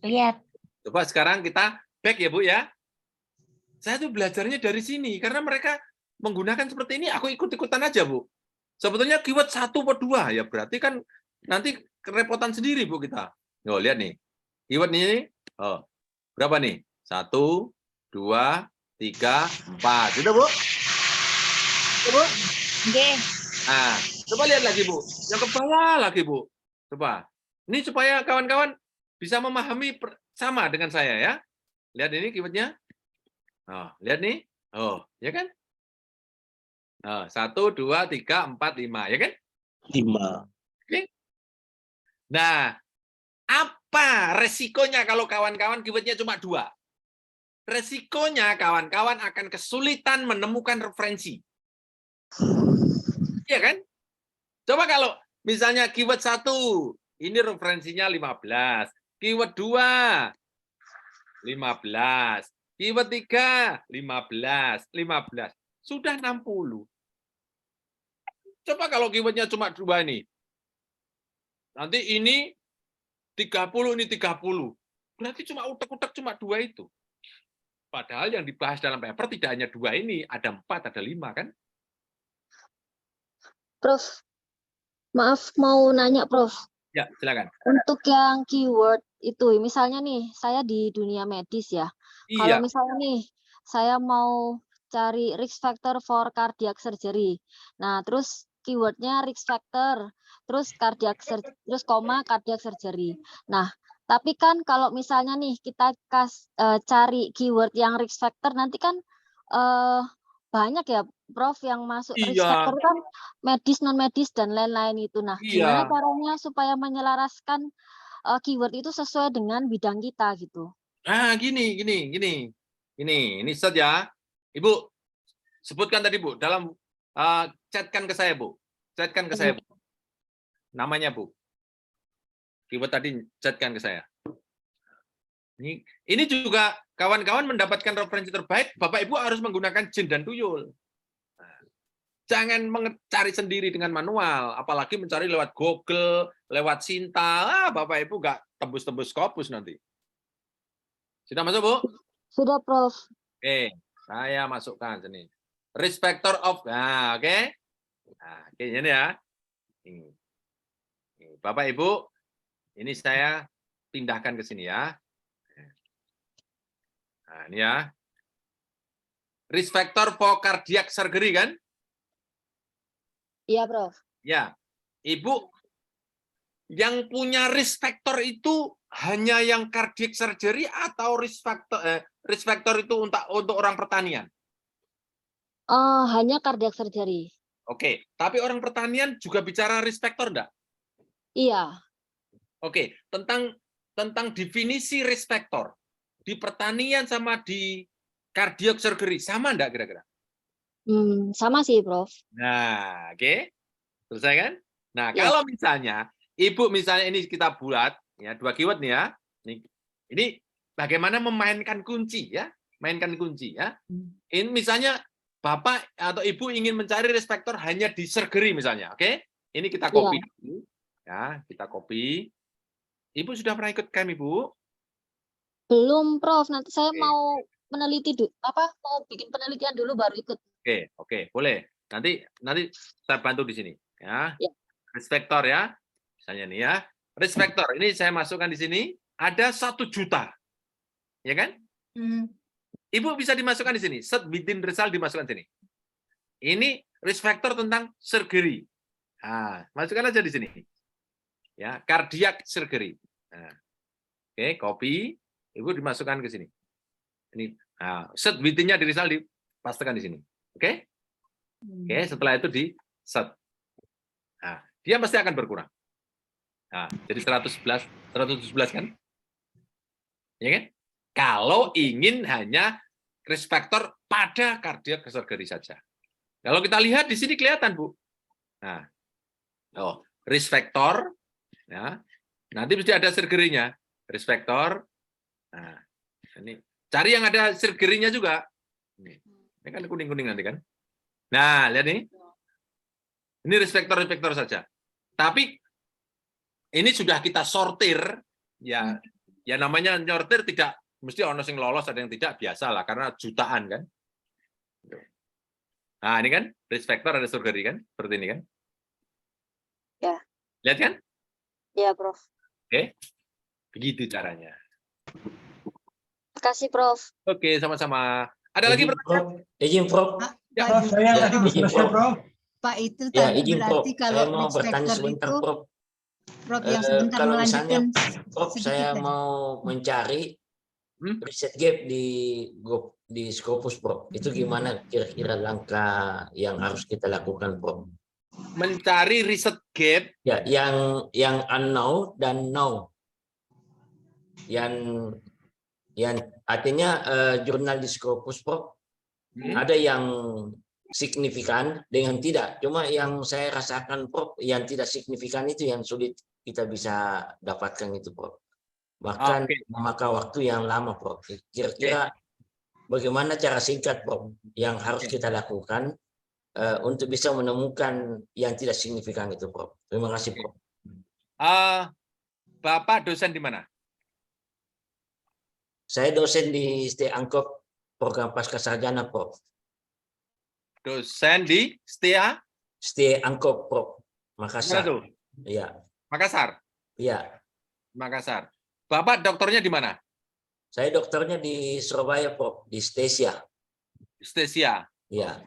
Lihat. Coba sekarang kita back ya, Bu, ya. Saya tuh belajarnya dari sini karena mereka menggunakan seperti ini, aku ikut-ikutan aja, Bu. Sebetulnya keyword 1 atau 2 ya, berarti kan nanti kerepotan sendiri, Bu, kita. Oh, lihat nih. Keyword ini berapa nih? 1, 2, 3, 4. Gitu, Bu? Gitu, Bu? Oke. Nah, coba lihat lagi, Bu. Yang ke bawah lagi, Bu. Coba. Ini supaya kawan-kawan bisa memahami sama dengan saya, ya. Lihat ini keywordnya. Lihat nih. Ya kan? 1, 2, 3, 4, 5. Ya kan? 5. Oke. Nah, apa resikonya kalau kawan-kawan keywordnya cuma 2? Resikonya kawan-kawan akan kesulitan menemukan referensi. Iya kan? Coba kalau misalnya keyword 1, ini referensinya 15. Keyword 2, 15. Keyword 3, 15. Sudah 60. Coba kalau keywordnya cuma 2 nih. Nanti ini 30, ini 30. Berarti cuma utek-utek cuma 2 itu. Padahal yang dibahas dalam paper tidak hanya 2 ini, ada 4, ada 5 kan? Prof, maaf mau nanya, Prof. Ya, silakan. Untuk yang keyword itu, misalnya nih, saya di dunia medis ya. Iya. Kalau misalnya nih, saya mau cari risk factor for cardiac surgery. Nah, terus keywordnya risk factor, terus cardiac surgery. Nah, tapi kan kalau misalnya nih kita cari keyword yang risk factor, nanti kan banyak ya, Prof, yang masuk risk factor kan medis, non medis dan lain-lain itu. Nah, gimana caranya supaya menyelaraskan keyword itu sesuai dengan bidang kita gitu. Nah, gini. Ini set ya. Ibu, sebutkan tadi, Bu, dalam chatkan ke saya, Bu. Chatkan ke saya, Bu. Namanya, Bu. Keyword tadi chatkan ke saya. Ini juga kawan-kawan mendapatkan referensi terbaik, Bapak Ibu harus menggunakan jin dan tuyul. Jangan mencari sendiri dengan manual, apalagi mencari lewat Google, lewat Sinta. Bapak Ibu nggak tembus-tembus Scopus nanti. Sudah masuk, Bu? Sudah, Prof. Oke, saya masukkan sini. Risk factor of, nah, oke. Nah, oke, ini ya. Ini. Bapak Ibu, ini saya pindahkan ke sini ya. Nah, ini ya. Risk factor for cardiac surgery kan? Iya, Prof. Ya, Ibu, yang punya risk factor itu hanya yang cardiac surgery atau risk factor itu untuk orang pertanian? Hanya cardiac surgery. Oke, tapi orang pertanian juga bicara risk factor enggak? Iya. Oke, tentang definisi risk factor di pertanian sama di cardiac surgery sama enggak kira-kira? Sama sih, Prof. Nah, oke. Selesai kan? Nah, Ya. kalau misalnya Ibu misalnya ini kita buat ya 2 keyword nih ya. Ini bagaimana memainkan kunci ya? Mainkan kunci ya. Ini misalnya Bapak atau Ibu ingin mencari risk factor hanya di surgery misalnya, oke? Ini kita copy dulu. Ya, kita copy. Ibu sudah pernah ikut camp, Ibu? Belum, Prof. Nanti saya Oke. mau meneliti mau bikin penelitian dulu baru ikut. Oke, boleh. Nanti saya bantu di sini ya. Ya. Risk factor ya. Misalnya nih ya. Risk factor ini saya masukkan di sini ada 1 juta. Ya kan? Ibu bisa dimasukkan di sini. Set within result dimasukkan di sini. Ini risk factor tentang surgery. Nah, masukkan aja di sini. Ya, cardiac surgery. Nah. Oke, copy. Ibu dimasukkan ke sini. Ini set within-nya di result dipastekan di sini. Oke? Oke, setelah itu di set. Nah, dia pasti akan berkurang. Nah, jadi 111 kan? Ya kan? Kalau ingin hanya risk factor pada cardiac surgery saja. Kalau kita lihat di sini kelihatan, Bu. Nah, risk factor ya. Nanti mesti ada surgery-nya. Risk factor. Nah, ini cari yang ada surgery-nya juga. Ini kan kuning-kuning nanti kan. Nah, lihat nih. Ini risk factor saja. Tapi ini sudah kita sortir ya namanya sortir tidak mesti ono sing lolos ada yang tidak, biasa lah karena jutaan kan. Nah, ini kan risk factor ada surgery kan, seperti ini kan. Ya. Lihat kan? Ya, Prof. Oke. Begitu caranya. Makasih, Prof. Oke, sama-sama. Ada lagi pertanyaan? Izin, Prof. Ya. Prof, saya tadi belum selesai, Prof. Pak, itu Ya, tadi izin, berarti Prof. kalau Saya mau risk bertanya factor sebentar, itu, Prof. Prof yang sebentar Kalau misalnya, melanjutkan Prof, sedikit saya tadi. mau mencari riset gap di Scopus, Prof. Itu gimana kira-kira langkah yang harus kita lakukan, Prof? Mencari riset gap. Ya, yang unknown dan know. Yang artinya jurnal di Scopus, Prof. Ada yang signifikan dengan tidak. Cuma yang saya rasakan, Prof, yang tidak signifikan itu yang sulit kita bisa dapatkan itu, Prof. Bahkan memakan waktu yang lama, Prof. Kira-kira bagaimana cara singkat, Prof, yang harus kita lakukan untuk bisa menemukan yang tidak signifikan itu, Prof. Terima kasih, Prof. Bapak dosen di mana? Saya dosen di ST Angkop program Pascasarjana, Prof. Dosen di ST Angkop, Prof. Makassar. Mana tuh? Iya. Makassar. Iya. Makassar. Bapak dokternya di mana? Saya dokternya di Surabaya, Prof. Di Stesia. Stesia. Iya.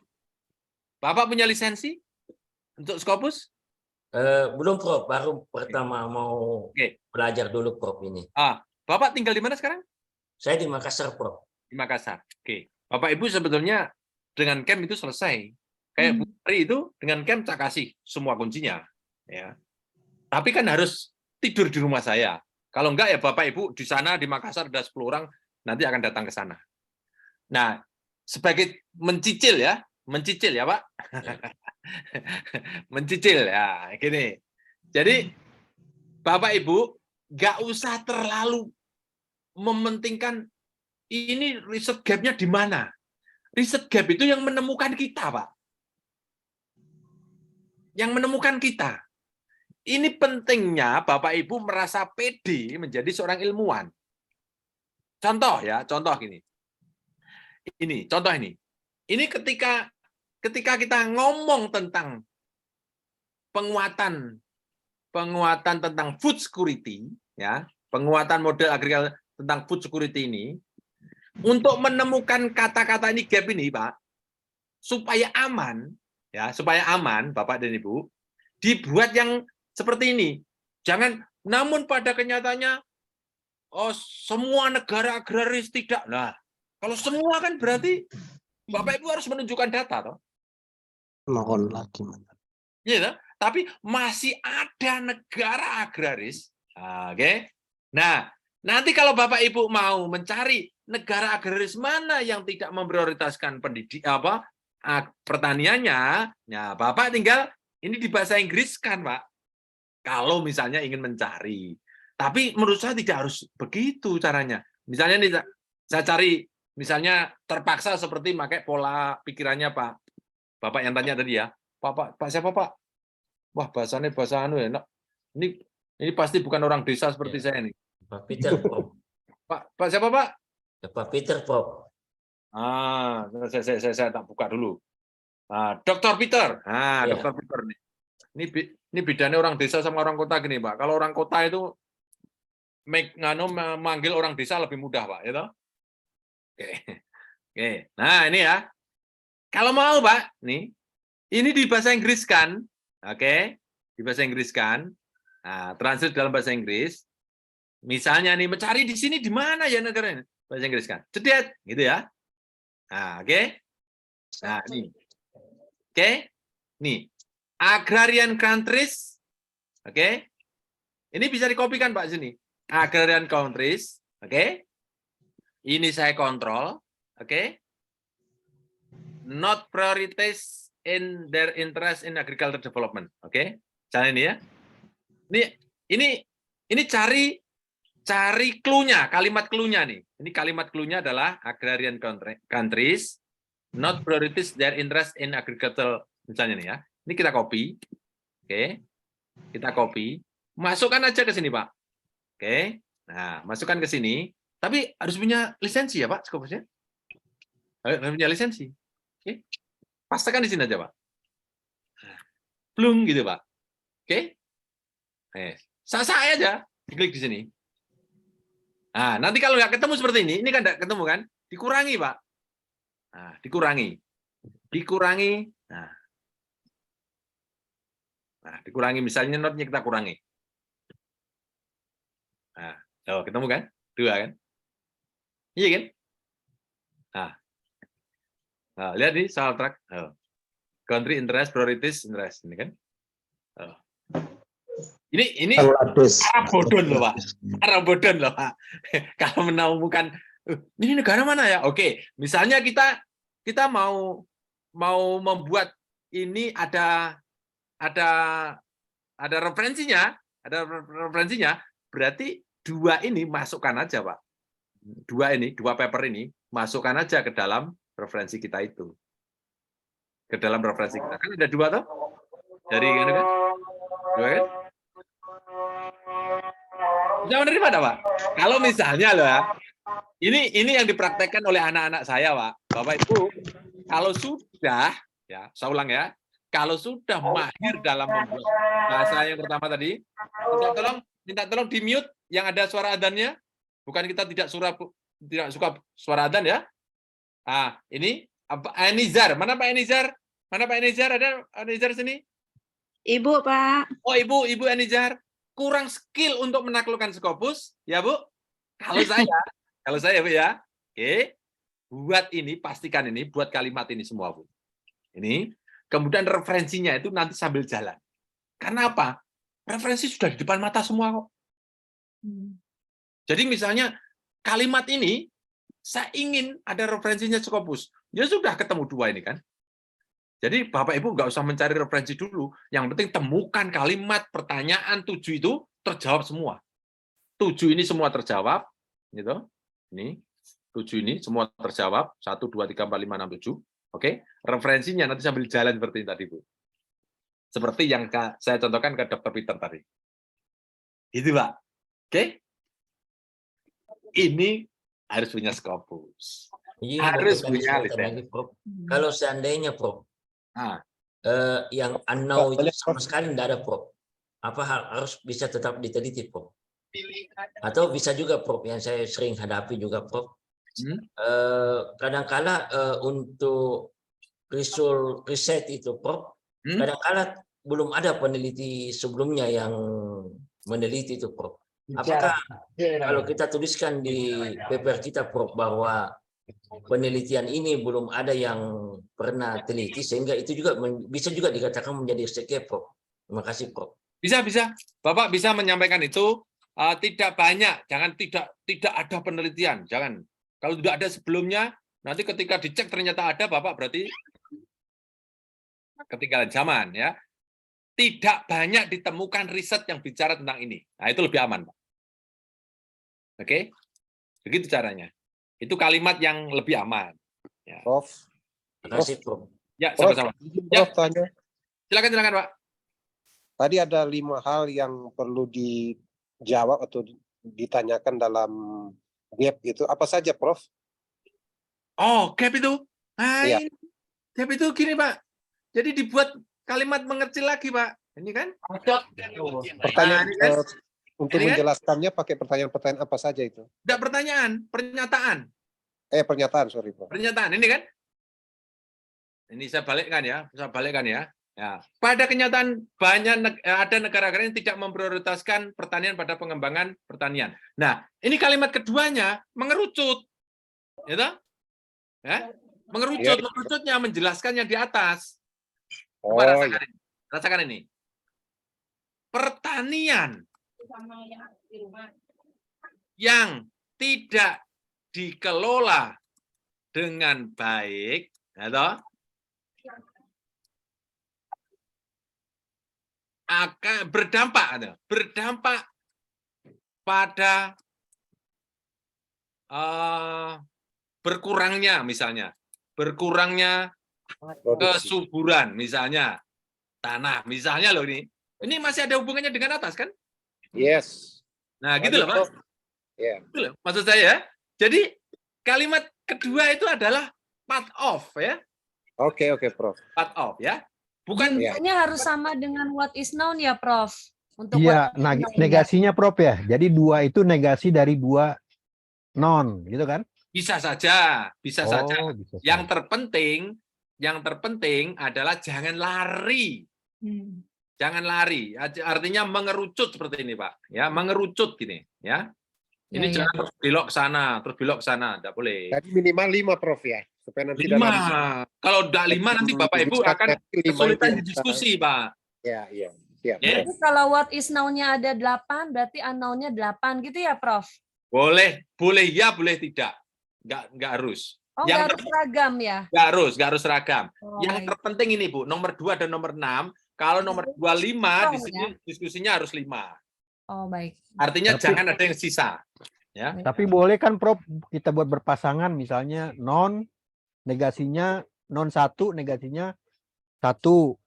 Bapak punya lisensi untuk Scopus? Belum, Prof. Baru pertama mau belajar dulu, Prof, ini. Bapak tinggal di mana sekarang? Saya di Makassar, Prof. Di Makassar. Oke. Bapak Ibu sebetulnya dengan camp itu selesai. Kayak Bu Ari itu dengan camp saya kasih semua kuncinya. Ya. Tapi kan harus tidur di rumah saya. Kalau enggak ya Bapak Ibu di sana di Makassar ada 10 orang nanti akan datang ke sana. Nah, sebagai mencicil ya Pak. Mencicil ya, gini. Jadi Bapak Ibu nggak usah terlalu mementingkan ini riset gap-nya di mana. Riset gap itu yang menemukan kita, Pak. Yang menemukan kita. Ini pentingnya Bapak Ibu merasa pede menjadi seorang ilmuwan. Contoh ya, contoh gini. Ini, contoh ini. Ini ketika kita ngomong tentang penguatan tentang food security, ya, penguatan model agriculture tentang food security ini, untuk menemukan kata-kata ini gap ini, Pak, supaya aman, ya, supaya aman, Bapak dan Ibu, dibuat yang seperti ini. Jangan, namun pada kenyataannya, oh, semua negara agraris tidak. Nah, kalau semua kan berarti Bapak Ibu harus menunjukkan data, toh. Mohon lagi. Ya, tapi masih ada negara agraris. Oke. Nah, nanti kalau Bapak Ibu mau mencari negara agraris mana yang tidak memprioritaskan pertaniannya, ya Bapak tinggal ini di bahasa Inggris kan, Pak. Kalau misalnya ingin mencari. Tapi menurut saya tidak harus begitu caranya. Misalnya nih saya cari misalnya terpaksa seperti pakai pola pikirannya Pak. Bapak yang tanya tadi ya. Pak siapa Pak? Wah, bahasanya bahasa anu enak. Ini pasti bukan orang desa seperti saya nih. Pak Peter, Pak siapa Pak? Pak Peter, Prof. Saya tak buka dulu. Dr. Peter. Dr. Peter nih. Ini bedanya orang desa sama orang kota gini, Pak. Kalau orang kota itu memanggil orang desa lebih mudah, Pak, ya toh? Oke. Nah, ini ya. Kalau mau, Pak, nih. Ini di bahasa Inggris kan? Oke. Di bahasa Inggris kan? Nah, translate dalam bahasa Inggris. Misalnya nih, mencari di sini di mana ya negaranya? Bahasa Inggris kan. Cedet, gitu ya. Nah, oke. Nah, ini. Oke. Nih. Agrarian countries. Oke. Ini bisa dikopikan, Pak, sini. Agrarian countries. Oke. Ini saya kontrol. Oke. Not priorities in their interest in agriculture development. Oke. Cara ini ya. Ini cari clue-nya, kalimat clue-nya nih. Ini kalimat clue-nya adalah agrarian countries not priorities their interest in agriculture, misalnya nih ya. Ini kita copy. Oke. Kita copy. Masukkan aja ke sini, Pak. Oke. Nah, masukkan ke sini. Tapi harus punya lisensi ya, Pak, Scopusnya. Harus punya lisensi. Oke. Pastikan di sini aja, Pak. Plung gitu, Pak. Oke. Saya aja klik di sini. Nah, nanti kalau nggak ketemu seperti ini kan nggak ketemu kan? Dikurangi, Pak. Nah, dikurangi. Nah, dikurangi misalnya notnya kita kurangi. Nah, ketemu kan? 2 kan? Iya kan? Nah, lihat nih soal track. Country interest, priorities interest ini kan? Ini Arabodon loh, Pak. Arabodon loh, Pak. Kalau menemukan ini negara mana ya? Oke, misalnya kita mau membuat ini ada referensinya, berarti 2 ini masukkan aja, Pak. 2 paper ini masukkan aja ke dalam referensi kita itu. Ke dalam referensi kita. Kan ada 2 toh? Dari kan? 2 kan? Bisa menerima enggak, Pak? Kalau misalnya loh ya, ini yang dipraktekkan oleh anak-anak saya, Pak. Bapak Ibu, kalau sudah ya, saya ulang ya, kalau sudah mahir dalam membuat bahasa yang pertama tadi, minta tolong di mute yang ada suara adzannya. Bukan kita tidak suka suara adzan ya. Ini Enizar. Mana Pak Enizar? Mana Pak Enizar? Ada Enizar sini? Ibu, Pak. Oh, Ibu Enizar. Kurang skill untuk menaklukkan Scopus, ya Bu? Kalau saya Bu ya. Oke. Buat ini, pastikan ini, buat kalimat ini semua Bu. Ini. Kemudian referensinya itu nanti sambil jalan. Karena apa? Referensi sudah di depan mata semua kok. Jadi misalnya kalimat ini saya ingin ada referensinya Scopus. Ya sudah ketemu dua ini kan. Jadi Bapak Ibu nggak usah mencari referensi dulu. Yang penting temukan kalimat pertanyaan 7 itu terjawab semua. 7 ini semua terjawab, gitu. Ini 7 ini semua terjawab. 1, 2, 3, 4, 5, 6, 7. Oke, referensinya nanti sambil jalan seperti ini tadi, Bu. Seperti yang saya contohkan ke Dr. Peter tadi. Itu, Pak. Oke. Ini harus punya Scopus. Iya, Harus betul, punya tadi, liter. Prof. Kalau seandainya, Prof, yang Pak, unknown itu boleh, sama sekali tidak ada, Prof. Apa harus bisa tetap diteliti, Prof? Atau bisa juga, Prof, yang saya sering hadapi juga, Prof. Kadangkala untuk riset itu, Prof, kadangkala belum ada peneliti sebelumnya yang meneliti itu, Prof. Apakah kalau kita tuliskan di paper kita, Prof, bahwa penelitian ini belum ada yang pernah teliti, sehingga itu juga bisa juga dikatakan menjadi STK, Prof. Terima kasih, Prof. Bisa. Bapak bisa menyampaikan itu. Tidak banyak, jangan tidak ada penelitian, jangan. Kalau tidak ada sebelumnya, nanti ketika dicek ternyata ada, Bapak berarti ketinggalan zaman, ya. Tidak banyak ditemukan riset yang bicara tentang ini. Nah, itu lebih aman, Pak. Oke, begitu caranya. Itu kalimat yang lebih aman. Ya. Prof. Terima kasih, Prof. Ya, Prof, sama-sama. Prof, tanya. Silakan, Pak. Tadi ada 5 hal yang perlu dijawab atau ditanyakan dalam gap itu. Apa saja, Prof? Oh, gap itu. Nah, Iya. ini. Gap itu gini, Pak. Jadi dibuat kalimat mengecil lagi, Pak. Ini kan? Pertanyaan ini kan? untuk Ini kan? menjelaskannya pakai pertanyaan-pertanyaan apa saja itu? Tidak pertanyaan, pernyataan. Pernyataan, sorry, Prof. Pernyataan, ini kan? Ini saya balikkan ya. Ya. Pada kenyataan ada negara-negara yang tidak memprioritaskan pertanian pada pengembangan pertanian. Nah, ini kalimat keduanya mengerucut. Ya, mengerucutnya menjelaskan yang di atas. Coba rasakan ini. Pertanian yang tidak dikelola dengan baik, akan berdampak pada berkurangnya kesuburan misalnya tanah misalnya loh ini masih ada hubungannya dengan atas kan? Yes. Nah gitu loh Pak. Yeah. Gitu loh, maksud saya. Jadi kalimat kedua itu adalah part of ya. Oke, Prof. Part of ya. Bukan Jumlahnya harus sama dengan what is known ya, Prof. Untuk Iya, what is known, negasinya Prof ya. Jadi 2 itu negasi dari 2 non, gitu kan? Bisa saja. Bisa Yang terpenting adalah jangan lari. Jangan lari. Artinya mengerucut seperti ini, Pak. Ya, mengerucut gini, ya. Ini jangan terus belok ke sana, enggak boleh. Jadi minimal 5, Prof ya. Supaya nanti 5. Kalau udah 5 nanti Bapak Ibu akan kesulitan di diskusi, Pak. Iya. Siap. Jadi kalau what is known-nya ada 8, berarti unknown-nya 8 gitu ya, Prof? Boleh ya, boleh tidak. Enggak harus. Oh, nggak harus seragam ya? Nggak harus seragam. Oh, yang terpenting ini, Bu, nomor 2 dan nomor 6. Kalau nomor 25 di sini diskusinya harus 5. Oh, baik. Artinya jangan ada yang sisa. Ya. Tapi boleh kan, Prof, kita buat berpasangan, misalnya non, negasinya non 1, negasinya 1.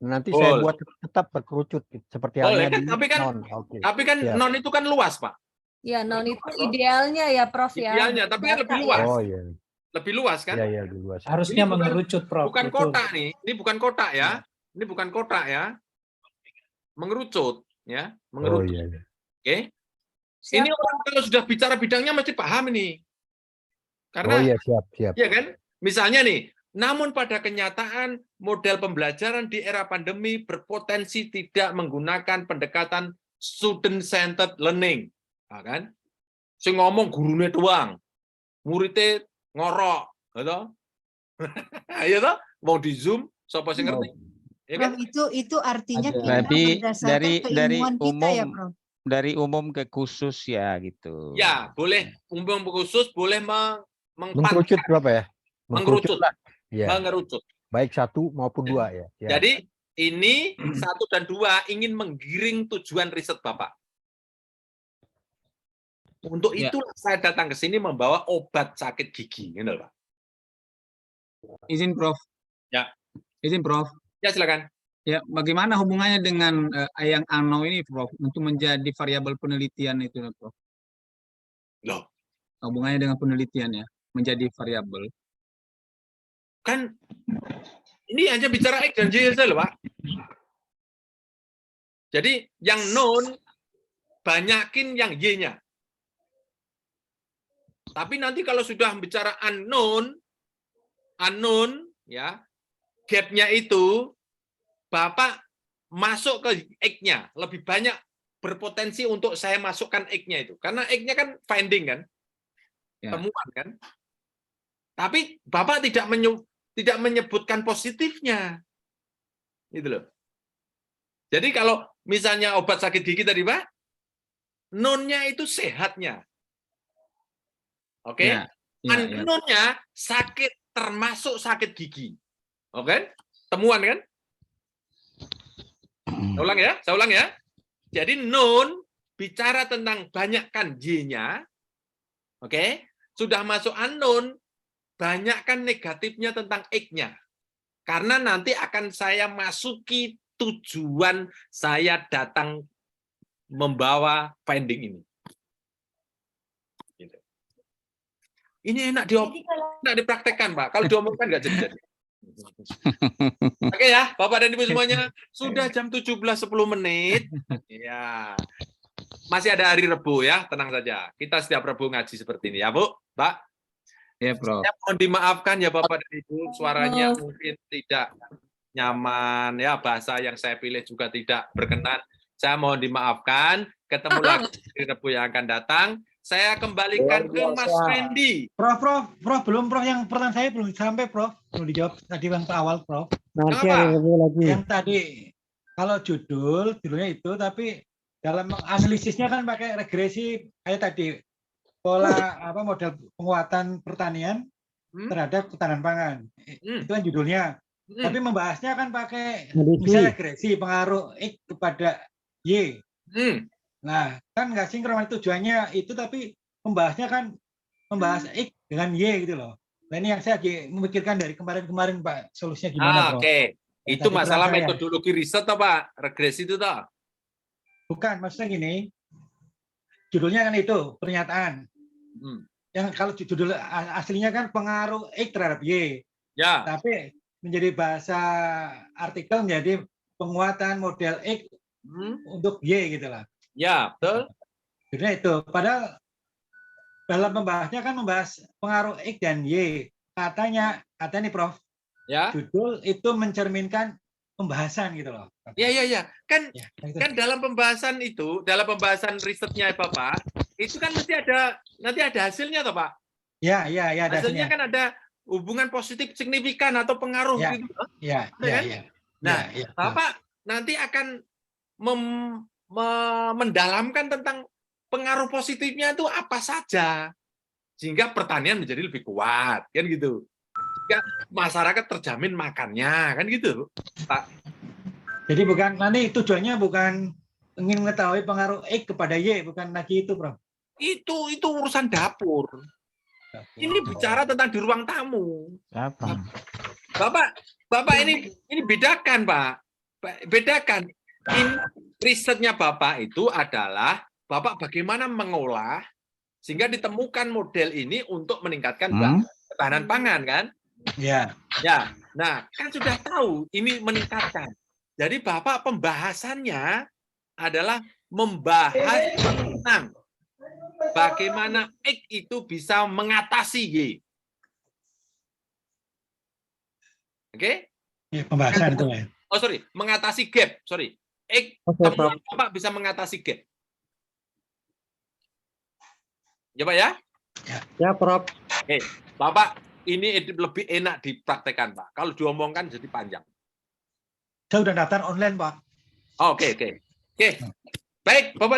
Nanti saya buat tetap berkerucut seperti halnya di non. Tapi kan non itu kan luas, Pak. Ya, non itu idealnya ya, Prof ya. Idealnya, tapi kan lebih luas. Oh iya. Lebih luas kan? Iya, lebih luas. Harusnya mengerucut, Prof. Bukan kotak nih. Ini bukan kotak ya. Ini bukan kotak ya. Mengerucut ya, mengerucut. Oh, iya. Oke. Ini orang kalau sudah bicara bidangnya mesti paham ini. Karena siap. Iya kan? Misalnya nih, namun pada kenyataan model pembelajaran di era pandemi berpotensi tidak menggunakan pendekatan student centered learning. Nah, kan? Sing ngomong gurunya doang. Muridnya ngorok, gitu. Ayo toh, mau di Zoom, sapa sing ngerti? Ya kan? Prof, itu artinya Berarti berdasarkan dari keilmuan kita umum ya, Prof. dari umum ke khusus ya gitu. Ya, boleh umum khusus, boleh Mengkerucut berapa ya? mengerucut. lah. Ya. Mengerucut. Baik 1 maupun 2 ya. Ya. Jadi ini 1 dan 2 ingin menggiring tujuan riset Bapak. Untuk Ya. itulah saya datang ke sini membawa obat sakit gigi, gitu Pak. Izin Prof. Ya. Izin Prof. Ya, silakan. Ya, bagaimana hubungannya dengan yang ANO ini, Prof, untuk menjadi variabel penelitian itu, Prof? Loh, hubungannya dengan penelitian ya, menjadi variabel. Kan ini hanya bicara X dan Y saja loh, Pak. Jadi yang known banyakin yang Y-nya. Tapi nanti kalau sudah bicara unknown ya, gap-nya itu Bapak masuk ke X-nya, lebih banyak berpotensi untuk saya masukkan X-nya itu. Karena X-nya kan finding kan, temuan kan. Tapi Bapak tidak menyebutkan positifnya. Gitu loh. Jadi kalau misalnya obat sakit gigi tadi, Pak, non-nya itu sehatnya. Oke? Unknown-nya sakit termasuk sakit gigi. Oke? Temuan kan? Saya ulang ya. Jadi known bicara tentang banyakkan Y-nya. Oke? Sudah masuk unknown, banyakkan negatifnya tentang X-nya. Karena nanti akan saya masuki tujuan saya datang membawa finding ini. Gitu. Ini enak dipraktekkan, Pak. Kalau diomongkan nggak jadi-jadi. Oke ya, Bapak dan Ibu semuanya, sudah jam 17.10 menit. Ya. Masih ada hari Rebu ya, tenang saja. Kita setiap Rebu ngaji seperti ini ya, Bu, Pak. Ya, Prof. Saya mohon dimaafkan ya Bapak dan Ibu, suaranya mungkin tidak nyaman ya, bahasa yang saya pilih juga tidak berkenan. Saya mohon dimaafkan. Ketemu lagi di Rebu yang akan datang. Saya kembalikan ke Mas Randy. Prof, belum Prof, yang pertanyaan saya belum sampai Prof, belum dijawab tadi yang awal Prof. Nanti ada lagi. Yang tadi kalau judulnya itu, tapi dalam analisisnya kan pakai regresi kayak tadi pola model penguatan pertanian terhadap ketahanan pangan. Itu kan judulnya. Tapi membahasnya kan pakai misalnya regresi pengaruh X kepada Y. Nah, kan nggak sinkron tujuannya itu, tapi membahasnya kan membahas X dengan Y gitu loh. Nah, ini yang saya memikirkan dari kemarin-kemarin Pak, solusinya gimana, Bro? Oke. Itu masalah metodologi riset toh, Pak? Regresi itu toh? Bukan, maksudnya gini. Judulnya kan itu, pernyataan. Yang kalau judul aslinya kan pengaruh X terhadap Y. Ya. Tapi menjadi bahasa artikel menjadi penguatan model X untuk Y gitu lah. Ya, betul. Judulnya itu. Padahal dalam pembahasnya kan membahas pengaruh X dan Y. Katanya nih Prof. Ya. Judul itu mencerminkan pembahasan gitu loh. Ya. Kan dalam pembahasan itu, dalam pembahasan risetnya Bapak, itu kan nanti ada hasilnya toh, Pak? Ya, ada hasilnya. Kan ada hubungan positif signifikan atau pengaruh gitu. Ya. Nah, Bapak nanti akan mendalamkan tentang pengaruh positifnya itu apa saja, sehingga pertanian menjadi lebih kuat, kan gitu. Sehingga masyarakat terjamin makannya, kan gitu, Pak. Jadi bukan nanti tujuannya bukan ingin mengetahui pengaruh X kepada Y, bukan lagi itu, Prof. Itu urusan dapur. Ini bicara tentang di ruang tamu. Apa? Bapak ini bedakan, Pak. Bedakan. Ini risetnya Bapak itu adalah Bapak bagaimana mengolah sehingga ditemukan model ini untuk meningkatkan ketahanan pangan, kan? Ya. Nah, kan sudah tahu ini meningkatkan. Jadi Bapak pembahasannya adalah membahas tentang bagaimana X itu bisa mengatasi Y. Oke? Ya, pembahasan itu ya. Oh, sorry, mengatasi gap. Sorry. X temuan Bapak bisa mengatasi gap. Ya, Pak ya? Ya, Prof. Oke, Bapak, ini lebih enak dipraktekkan, Pak. Kalau diomongkan jadi panjang. Saya udah daftar online, Pak. Oke. Baik, Bapak